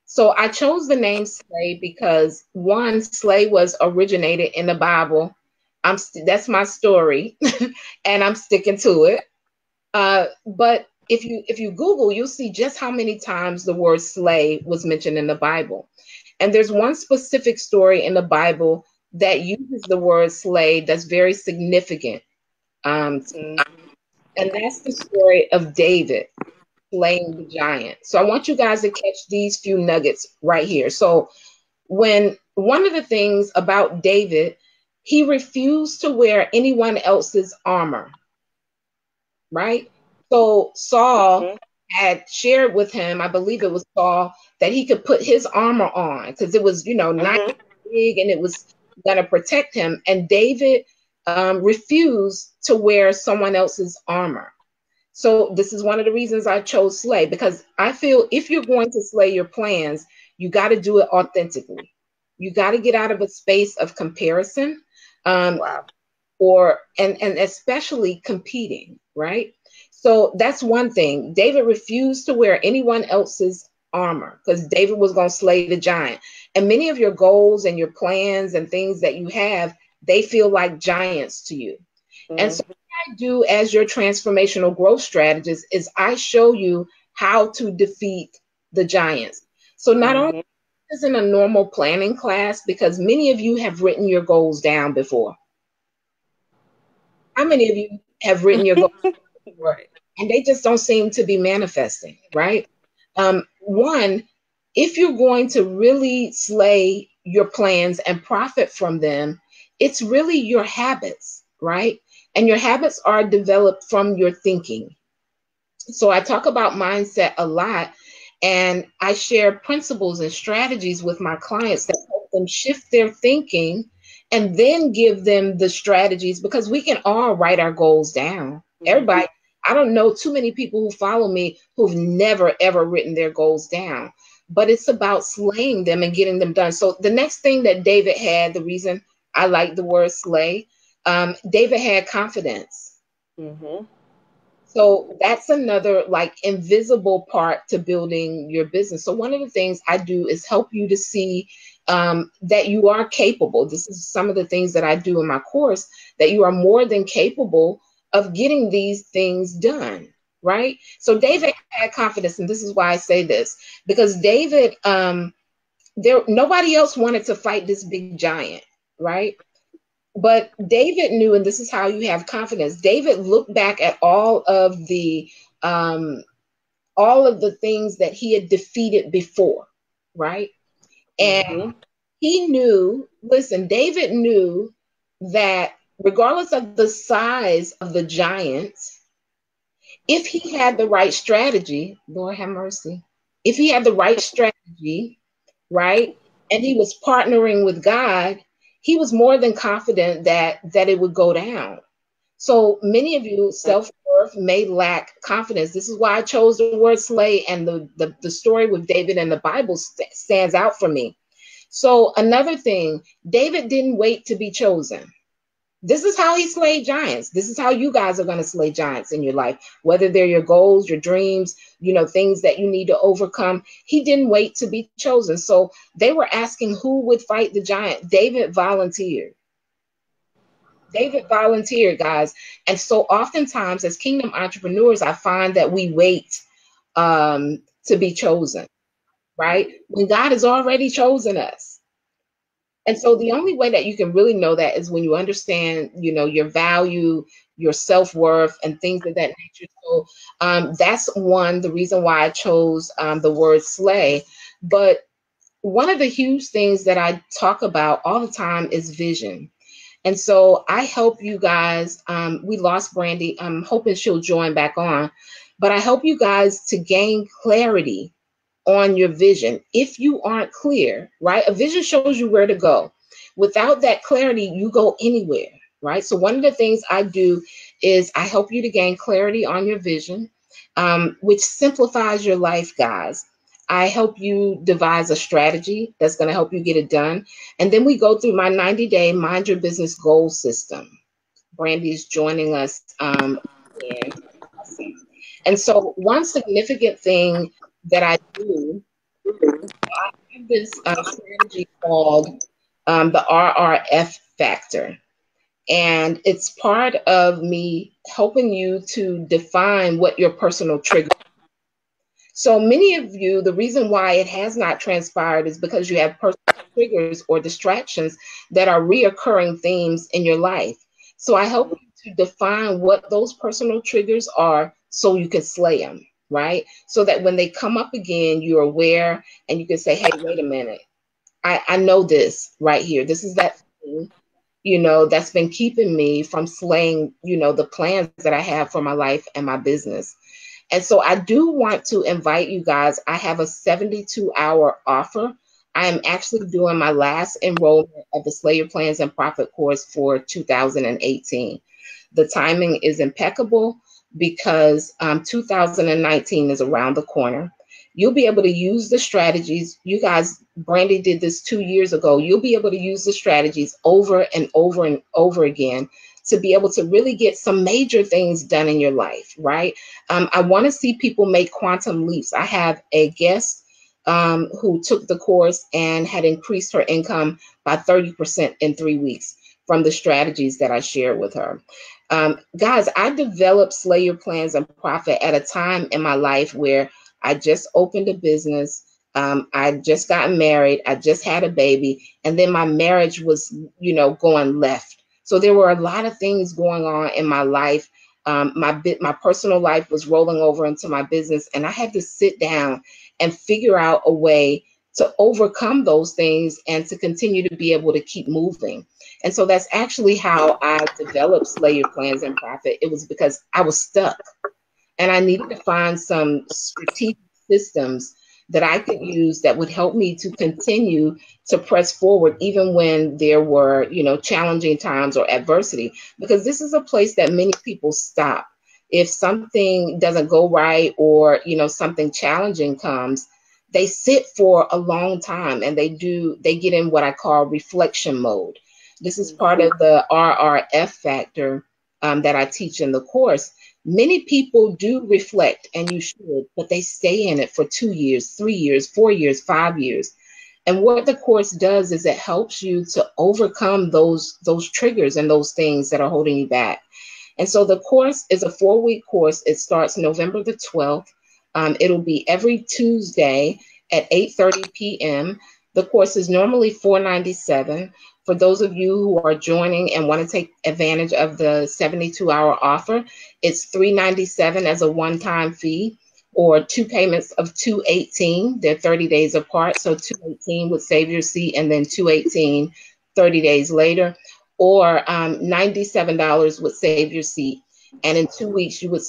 So I chose the name Slay because one, Slay was originated in the Bible. That's my story, and I'm sticking to it. But if you Google, you'll see just how many times the word slay was mentioned in the Bible. And there's one specific story in the Bible that uses the word slay that's very significant. And that's the story of David slaying the giant. So I want you guys to catch these few nuggets right here. So when one of the things about David, he refused to wear anyone else's armor, right? So Saul had shared with him, I believe it was Saul, that he could put his armor on because it was, nice, big, and it was going to protect him. And David refused to wear someone else's armor. So this is one of the reasons I chose slay, because I feel if you're going to slay your plans, you got to do it authentically. You got to get out of a space of comparison, and especially competing, right? So that's one thing. David refused to wear anyone else's armor because David was going to slay the giant. And many of your goals and your plans and things that you have, they feel like giants to you. And so what I do as your transformational growth strategist is I show you how to defeat the giants. So not only isn't a normal planning class, because many of you have written your goals down before. How many of you have written your goals before, and they just don't seem to be manifesting, right? One, if you're going to really slay your plans and profit from them, it's really your habits, right? And your habits are developed from your thinking. So I talk about mindset a lot, and I share principles and strategies with my clients that help them shift their thinking and then give them the strategies, because we can all write our goals down. Everybody, I don't know too many people who follow me who've never, ever written their goals down. but it's about slaying them and getting them done. So the next thing that David had, the reason I like the word slay, David had confidence. Mm-hmm. So that's another like invisible part to building your business. So one of the things I do is help you to see that you are capable. This is some of the things that I do in my course, that you are more than capable of getting these things done. Right. So David had confidence, and this is why I say this, because David, nobody else wanted to fight this big giant, right? But David knew, and this is how you have confidence. David looked back at um, all of the things that he had defeated before, right? And Mm-hmm. he knew. Listen, David knew that regardless of the size of the giant, if he had the right strategy, Lord have mercy, if he had the right strategy, right, and he was partnering with God, he was more than confident that it would go down. So many of you, self-worth may lack confidence. This is why I chose the word slay, and the story with David in the Bible stands out for me. So another thing, David didn't wait to be chosen. This is how he slayed giants. This is how you guys are going to slay giants in your life, whether they're your goals, your dreams, things that you need to overcome. He didn't wait to be chosen. So they were asking who would fight the giant. David volunteered. David volunteered, guys. And so oftentimes as kingdom entrepreneurs, I find that we wait to be chosen, right? When God has already chosen us. And so the only way that you can really know that is when you understand, your value, your self-worth, and things of that nature. So that's the reason why I chose the word slay. But one of the huge things that I talk about all the time is vision. And so I help you guys. We lost Brandi. I'm hoping she'll join back on. But I help you guys to gain clarity on your vision. If you aren't clear, right? A vision shows you where to go. Without that clarity, you go anywhere, right? So one of the things I do is I help you to gain clarity on your vision, which simplifies your life, guys. I help you devise a strategy that's going to help you get it done. And then we go through my 90-day Mind Your Business Goal System. Brandi is joining us. And and so one significant thing that I do, I have this strategy called the RRF factor. And it's part of me helping you to define what your personal trigger. So many of you, the reason why it has not transpired is because you have personal triggers or distractions that are reoccurring themes in your life. So I help you to define what those personal triggers are so you can slay them, right? So that when they come up again, you're aware and you can say, hey, wait a minute. I know this right here. This is that thing, that's been keeping me from slaying, the plans that I have for my life and my business. And so I do want to invite you guys. I have a 72-hour offer. I am actually doing my last enrollment of the Slay Your Plans and Profit course for 2018. The timing is impeccable because 2019 is around the corner. You'll be able to use the strategies. You guys, Brandi did this 2 years ago. You'll be able to use the strategies over and over and over again to be able to really get some major things done in your life, right? I want to see people make quantum leaps. I have a guest who took the course and had increased her income by 30% in 3 weeks from the strategies that I shared with her. Guys, I developed Slay Your Plans and Profit at a time in my life where I just opened a business. I just got married. I just had a baby. And then my marriage was, going left. So there were a lot of things going on in my life. My personal life was rolling over into my business, and I had to sit down and figure out a way to overcome those things and to continue to be able to keep moving. And so that's actually how I developed Slay Your Plans and Profit. It was because I was stuck and I needed to find some strategic systems that I could use that would help me to continue to press forward, even when there were, challenging times or adversity, because this is a place that many people stop. If something doesn't go right or, something challenging comes, they sit for a long time, and they get in what I call reflection mode. This is part of the RRF factor that I teach in the course. Many people do reflect, and you should, but they stay in it for 2 years, 3 years, 4 years, 5 years. And what the course does is it helps you to overcome those triggers and those things that are holding you back. And so the course is a 4-week course. It starts November the 12th. It'll be every Tuesday at 8:30 p.m. The course is normally $497. For those of you who are joining and want to take advantage of the 72-hour offer, it's $397 as a one-time fee, or 2 payments of $218. They're 30 days apart, so $218 would save your seat, and then $218 30 days later, or $97 would save your seat. And in 2 weeks, you would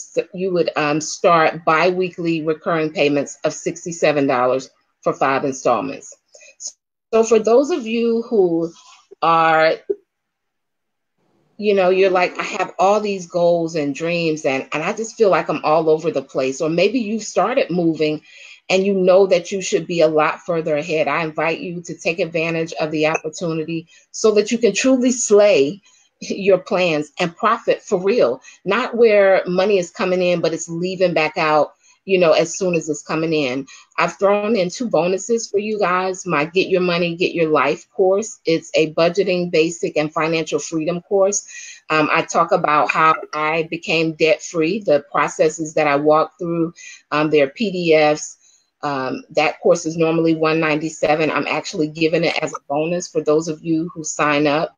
start bi-weekly recurring payments of $67 for 5 installments. So for those of you who are, you're like, I have all these goals and dreams, and I just feel like I'm all over the place. Or maybe you've started moving and you know that you should be a lot further ahead. I invite you to take advantage of the opportunity so that you can truly slay your plans and profit for real, not where money is coming in, but it's leaving back out, as soon as it's coming in. I've thrown in 2 bonuses for you guys. My Get Your Money, Get Your Life course. It's a budgeting, basic, and financial freedom course. I talk about how I became debt-free, the processes that I walked through. There are PDFs. That course is normally $197. I'm actually giving it as a bonus for those of you who sign up.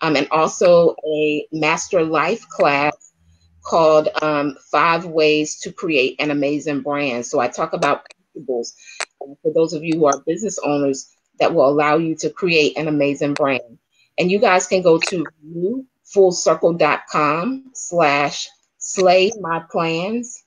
And also a master life class called 5 Ways to Create an Amazing Brand. So I talk about principles for those of you who are business owners that will allow you to create an amazing brand. And you guys can go to newfullcircle.com/slay my plans,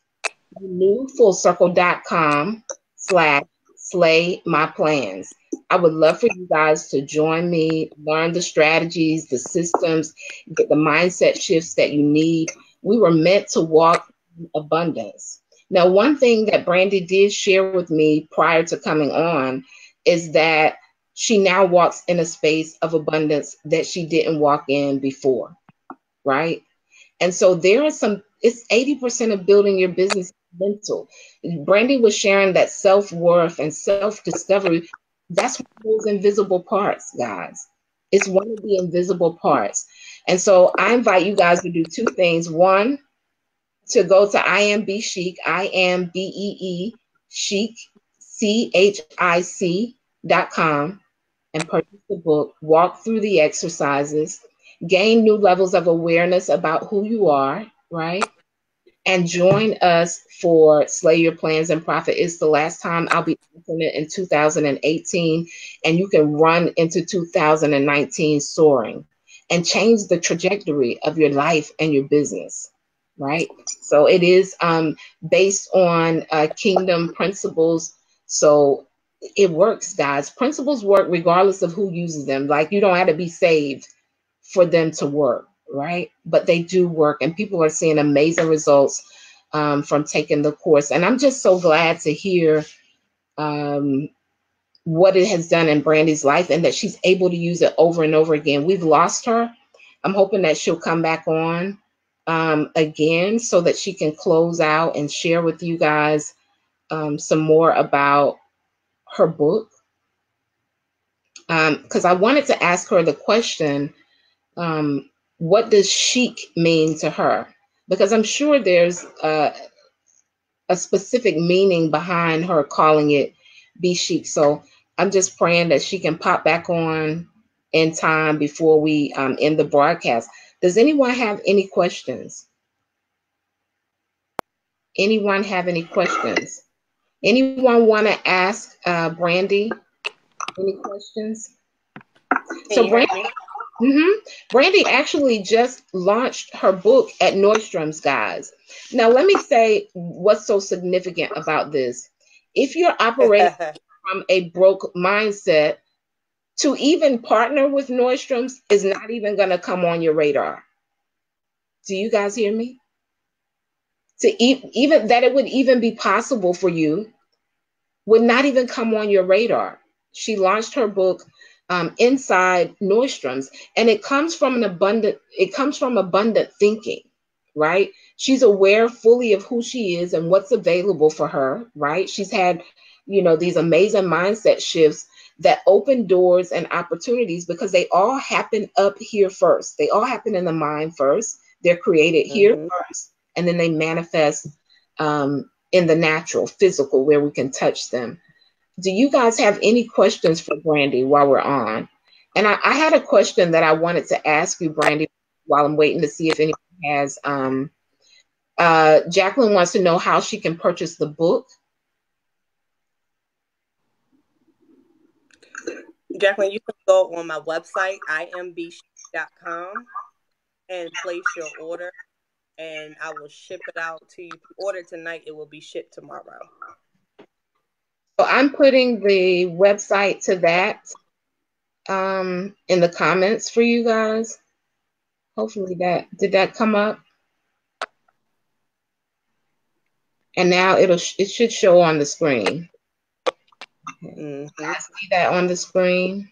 newfullcircle.com/slay my plans. I would love for you guys to join me, learn the strategies, the systems, get the mindset shifts that you need. We were meant to walk in abundance. Now, one thing that Brandi did share with me prior to coming on is that she now walks in a space of abundance that she didn't walk in before, right? And so it's 80% of building your business mental. Brandi was sharing that self-worth and self-discovery. That's one of those invisible parts, guys. It's one of the invisible parts. And so I invite you guys to do 2 things. One, to go to IamBeeChic, IamBeE Chic, CHIC.com, and purchase the book, walk through the exercises, gain new levels of awareness about who you are, right? And join us for Slay Your Plans and Profit. It's the last time I'll be offering it in 2018, and you can run into 2019 soaring and change the trajectory of your life and your business, right? So it is based on kingdom principles. So it works, guys. Principles work regardless of who uses them. Like, you don't have to be saved for them to work, right? But they do work, and people are seeing amazing results from taking the course. And I'm just so glad to hear what it has done in Brandi's life, and that she's able to use it over and over again. We've lost her. I'm hoping that she'll come back on again so that she can close out and share with you guys some more about her book. Because I wanted to ask her the question, what does chic mean to her? Because I'm sure there's a specific meaning behind her calling it Be Chic. So I'm just praying that she can pop back on in time before we end the broadcast. Does anyone have any questions? Anyone have any questions? Anyone want to ask Brandi any questions? So Brandi, Brandi actually just launched her book at Nordstrom's, guys. Now, let me say what's so significant about this. If you're operating from a broke mindset, to even partner with Nordstrom's is not even going to come on your radar. Do you guys hear me? To even that it would even be possible for you would not even come on your radar. She launched her book inside Nordstrom's, and it comes from abundant thinking, right? She's aware fully of who she is and what's available for her, right? She's had, these amazing mindset shifts that open doors and opportunities because they all happen up here first. They all happen in the mind first. They're created here first, and then they manifest in the natural, physical, where we can touch them. Do you guys have any questions for Brandi while we're on? And I had a question that I wanted to ask you, Brandi, while I'm waiting to see if anyone has. Jacqueline wants to know how she can purchase the book. Jacqueline, you can go on my website, iambchic.com, and place your order, and I will ship it out to you. If you order tonight, it will be shipped tomorrow. So I'm putting the website to that in the comments for you guys. Hopefully did that come up? And now it should show on the screen. Okay. I see that on the screen.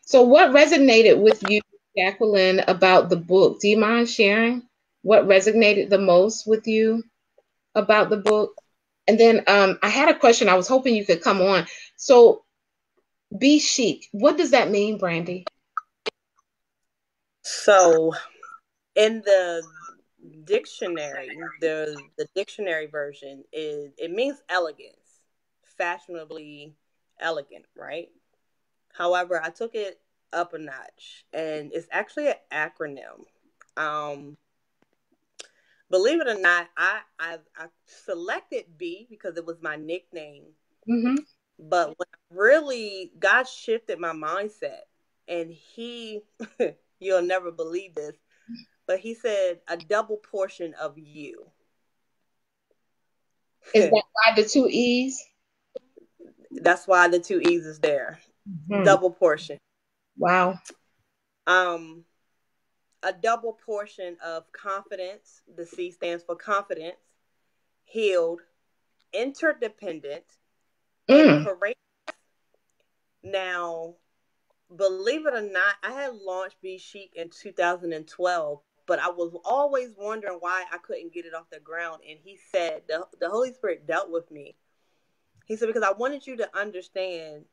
So what resonated with you, Jacqueline, about the book? Do you mind sharing what resonated the most with you about the book? And then I had a question. I was hoping you could come on. So be chic. What does that mean, Brandi? So in the dictionary, the dictionary version it means elegance, fashionably elegant, right? However, I took it up a notch, and it's actually an acronym. Believe it or not, I selected B because it was my nickname. Mm-hmm. But when really God shifted my mindset, and He, you'll never believe this, but He said a double portion of you. Is that why the 2 E's? That's why the 2 E's is there. Mm-hmm. Double portion. Wow. A double portion of confidence. The C stands for confidence, healed, interdependent, and courageous. Now, believe it or not, I had launched Be Chic in 2012, but I was always wondering why I couldn't get it off the ground. And He said, the Holy Spirit dealt with me. He said, because I wanted you to understand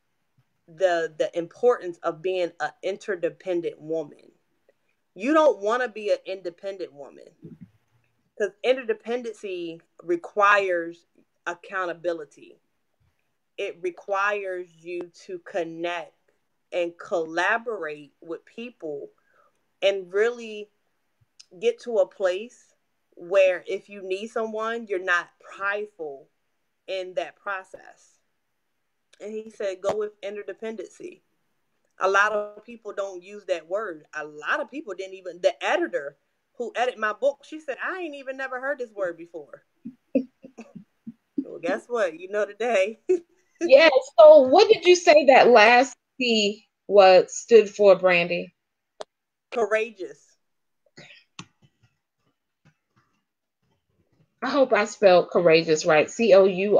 the importance of being an interdependent woman. You don't want to be an independent woman, because interdependency requires accountability. It requires you to connect and collaborate with people and really get to a place where if you need someone, you're not prideful in that process. And He said, go with interdependency. A lot of people don't use that word. A lot of people didn't even, the editor who edited my book, she said, I ain't even never heard this word before. Well, guess what? You know today. Yeah. So what did you say that last P stood for, Brandi? Courageous. I hope I spelled courageous right. Courageous,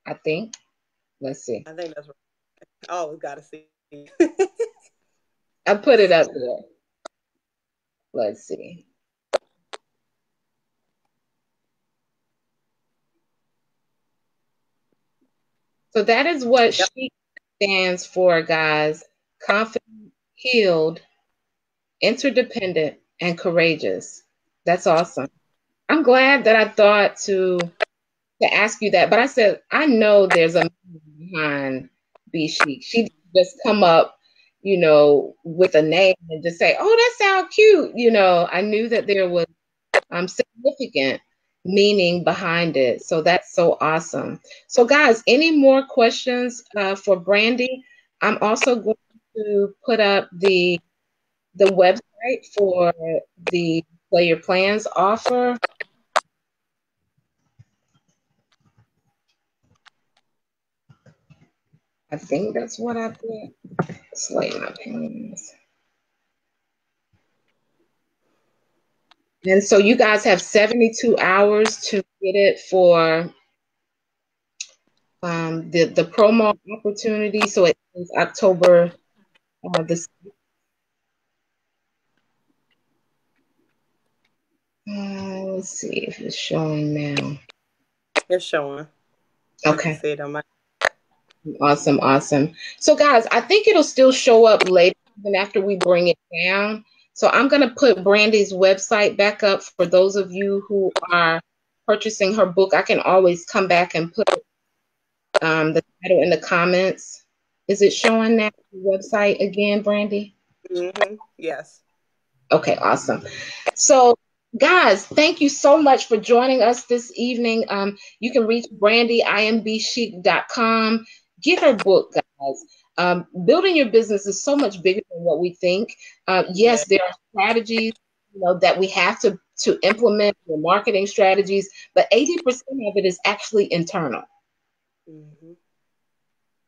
I think. Let's see. I think that's right. Oh, we gotta see. I put it up there. Let's see. So that is what she stands for, guys. Confident, healed, interdependent, and courageous. That's awesome. I'm glad that I thought to ask you that, but I said, I know there's a man behind Be Chic. She just come up, with a name and just say, oh, that sounds cute. I knew that there was significant meaning behind it. So that's so awesome. So guys, any more questions for Brandi? I'm also going to put up the website for the Play Your Plans offer. I think that's what I put. Slay my pens. And so you guys have 72 hours to get it for the promo opportunity. So it is October the let's see if it's showing now. It's showing. I can Okay. see it on my. Awesome, awesome. So guys, I think it'll still show up later even after we bring it down. So I'm gonna put Brandi's website back up for those of you who are purchasing her book. I can always come back and put the title in the comments. Is it showing that website again, Brandi? Yes. Okay, awesome. So, guys, thank you so much for joining us this evening. You can reach Brandi, imbchic.com. Get her book, guys. Building your business is so much bigger than what we think. Yeah. Yes, there are strategies, that we have to implement, the marketing strategies, but 80% of it is actually internal. Mm-hmm.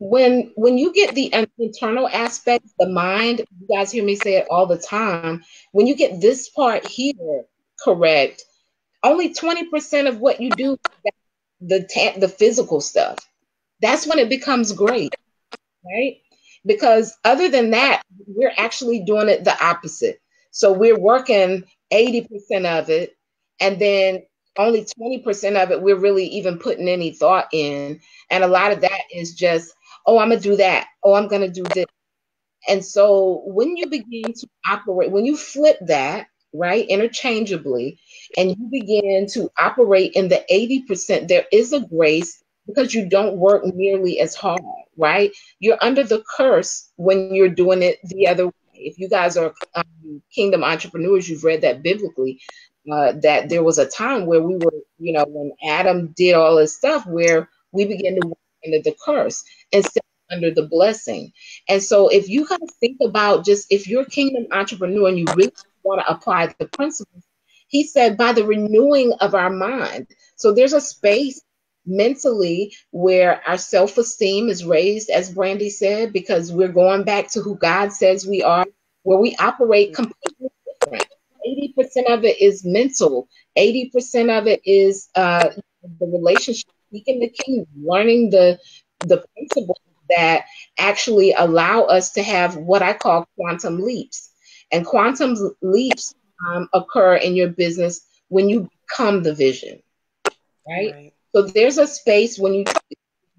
When you get the internal aspect, the mind, you guys hear me say it all the time. When you get this part here correct, only 20% of what you do, the physical stuff. That's when it becomes great, right? Because other than that, we're actually doing it the opposite. So we're working 80% of it, and then only 20% of it we're really even putting any thought in. And a lot of that is just, oh, I'm gonna do that. Oh, I'm gonna do this. And so when you begin to operate, when you flip that, right, interchangeably, and you begin to operate in the 80%, there is a grace because you don't work nearly as hard, right? You're under the curse when you're doing it the other way. If you guys are kingdom entrepreneurs, you've read that biblically, that there was a time where we were, when Adam did all this stuff, where we began to work under the curse instead of under the blessing. And so if you kind of think about just if you're a kingdom entrepreneur and you really want to apply the principles, he said by the renewing of our mind. So there's a space mentally where our self-esteem is raised, as Brandi said, because we're going back to who God says we are, where we operate completely different. 80% of it is mental. 80% of it is the relationship, speaking the kingdom, learning the principles that actually allow us to have what I call quantum leaps. And quantum leaps occur in your business when you become the vision, right? Right. So there's a space when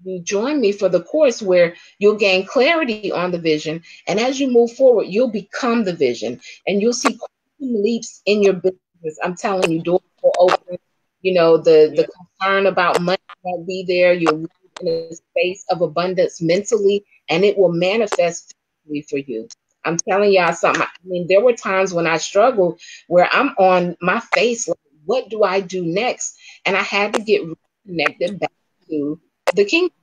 you join me for the course where you'll gain clarity on the vision. And as you move forward, you'll become the vision and you'll see quantum leaps in your business. I'm telling you, doors will open. The Yeah. concern about money won't be there. You'll live in a space of abundance mentally, and it will manifest physically for you. I'm telling y'all something. I mean, there were times when I struggled where I'm on my face, like, what do I do next? And I had to get reconnected back to the kingdom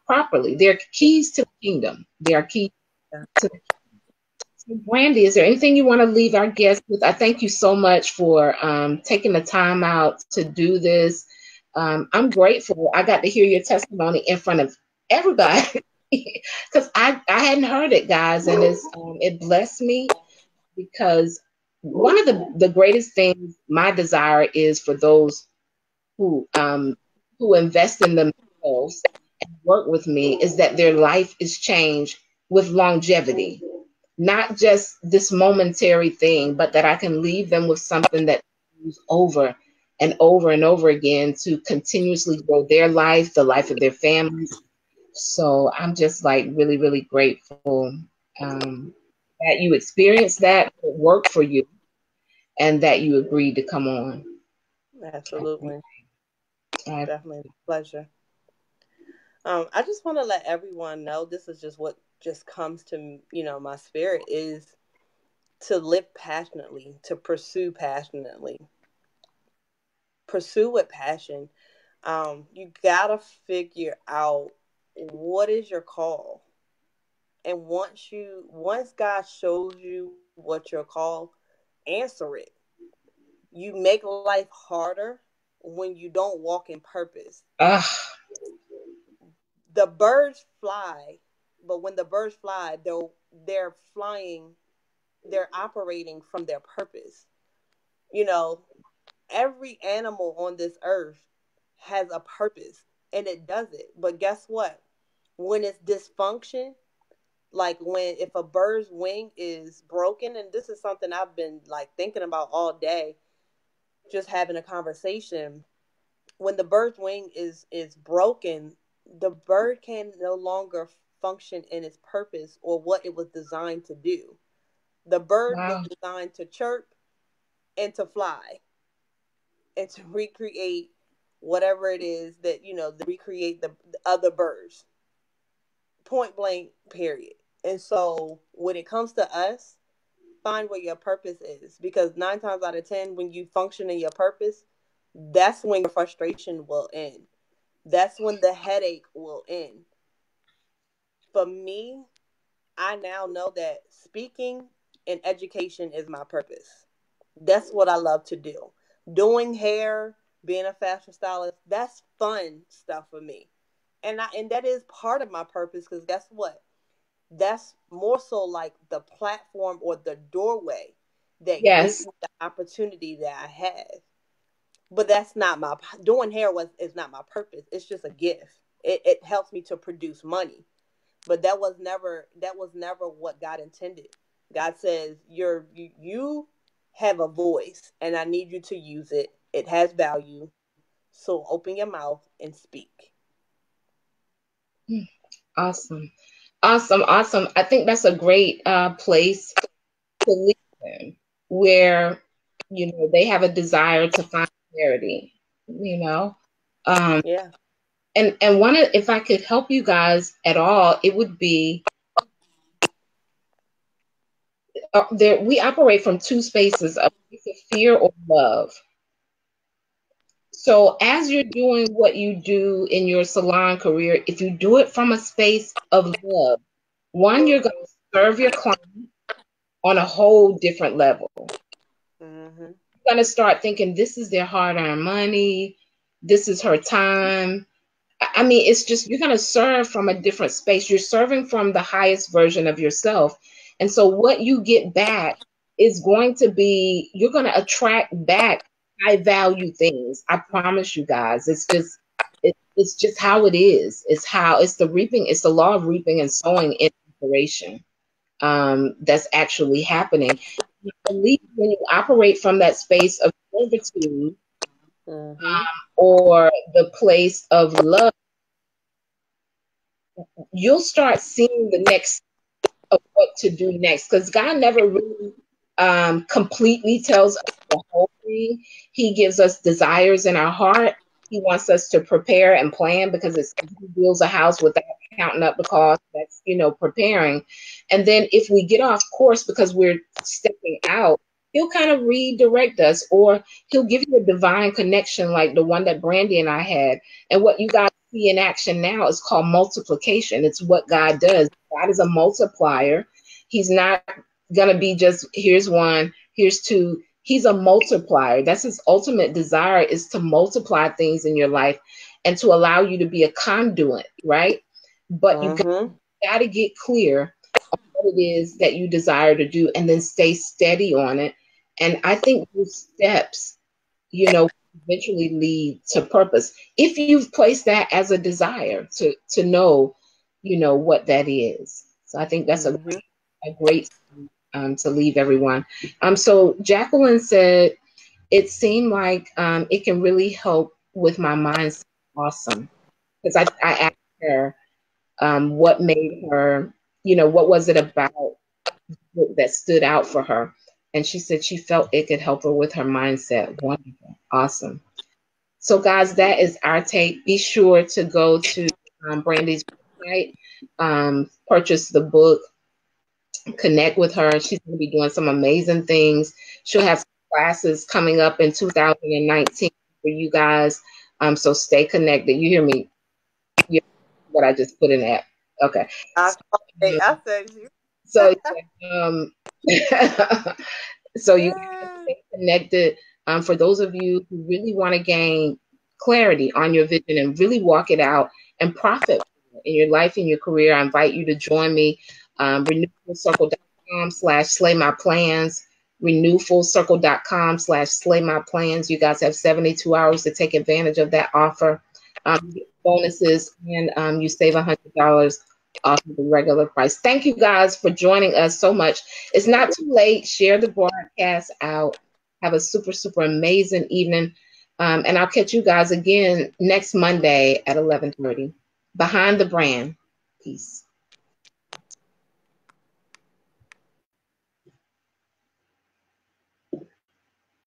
properly. They're keys to the kingdom. They are keys Yeah. to the kingdom. Brandi, is there anything you want to leave our guests with? I thank you so much for taking the time out to do this. I'm grateful. I got to hear your testimony in front of everybody because I hadn't heard it, guys, and it blessed me because one of the greatest things my desire is for those who um, who invest in themselves and work with me is that their life is changed with longevity, not just this momentary thing, but that I can leave them with something that moves over and over and over again to continuously grow their life, the life of their families. So I'm just like really, really grateful that you experienced that, it worked for you, and that you agreed to come on. Absolutely. I, Definitely a pleasure. I just want to let everyone know this is just what just comes to my spirit is to live passionately, to pursue passionately, pursue with passion. You gotta figure out what is your call, and once God shows you what your call, answer it. You make life harder when you don't walk in purpose. ah, The birds fly, but when the birds fly, they're flying, they're operating from their purpose. You know, every animal on this earth has a purpose, and it does it. But guess what? When it's dysfunction, like when if a bird's wing is broken, and this is something I've been like thinking about all day, just having a conversation. When the bird's wing is broken, the bird can no longer function in its purpose or what it was designed to do. The bird was Wow. designed to chirp and to fly and to recreate whatever it is that, recreate the other birds. Point blank, period. And so when it comes to us, find what your purpose is, because 9 times out of 10, when you function in your purpose, that's when your frustration will end. That's when the headache will end. For me, I now know that speaking and education is my purpose. That's what I love to do. Doing hair, being a fashion stylist, that's fun stuff for me. And that is part of my purpose, because guess what? That's more so like the platform or the doorway that gives Yes. me the opportunity that I have. But that's not my doing hair was is not my purpose. It's just a gift. It helps me to produce money. But that was never what God intended. God says you have a voice and I need you to use it. It has value. So open your mouth and speak. Awesome. Awesome. Awesome. I think that's a great place to leave them, where, they have a desire to find clarity, you know. Um, Yeah. and if I could help you guys at all, it would be there. We operate from two spaces: a place of fear or love. So as you're doing what you do in your salon career, if you do it from a space of love, one, you're going to serve your client on a whole different level. Mm-hmm. You're going to start thinking, this is their hard-earned money, this is her time. I mean, it's just, you're going to serve from a different space. You're serving from the highest version of yourself. And so what you get back is going to be, you're going to attract back high value things. I promise you guys. It's just how it is. It's the reaping, it's the law of reaping and sowing in operation. That's actually happening. I believe when you operate from that space of servitude, Mm-hmm. or the place of love, you'll start seeing the next of what to do next, because God never really completely tells us the whole thing. He gives us desires in our heart. He wants us to prepare and plan, because he builds a house without counting up the cost. That's, preparing. And then if we get off course because we're stepping out, he'll kind of redirect us, or he'll give you a divine connection like the one that Brandi and I had. And what you guys see in action now is called multiplication. It's what God does. God is a multiplier. He's not going to be just, here's one, here's two. He's a multiplier. That's his ultimate desire, is to multiply things in your life and to allow you to be a conduit, right? But you Mm-hmm. got to get clear on what it is that you desire to do, and then stay steady on it. And I think those steps, eventually lead to purpose. If you've placed that as a desire to know, what that is. So I think that's Mm-hmm. a great to leave everyone. So Jacqueline said it seemed like it can really help with my mindset. Awesome, because I asked her what made her, what was it about that stood out for her, and she said she felt it could help her with her mindset. Wonderful, awesome. So, guys, that is our take. Be sure to go to Brandi's website, purchase the book, connect with her. She's going to be doing some amazing things. She'll have some classes coming up in 2019 for you guys. So stay connected. You hear me? You what I just put in that. Okay. I, okay, I said you. So, so you guys Yeah. stay connected. For those of you who really want to gain clarity on your vision and really walk it out and profit in your life and your career, I invite you to join me. Renewfulcircle.com/slay my plans. Renewfulcircle.com/slay my plans. You guys have 72 hours to take advantage of that offer. bonuses, and you save $100 off of the regular price. Thank you guys for joining us so much. It's not too late. Share the broadcast out. Have a super, super amazing evening. And I'll catch you guys again next Monday at 11:30. Behind the Brand. Peace.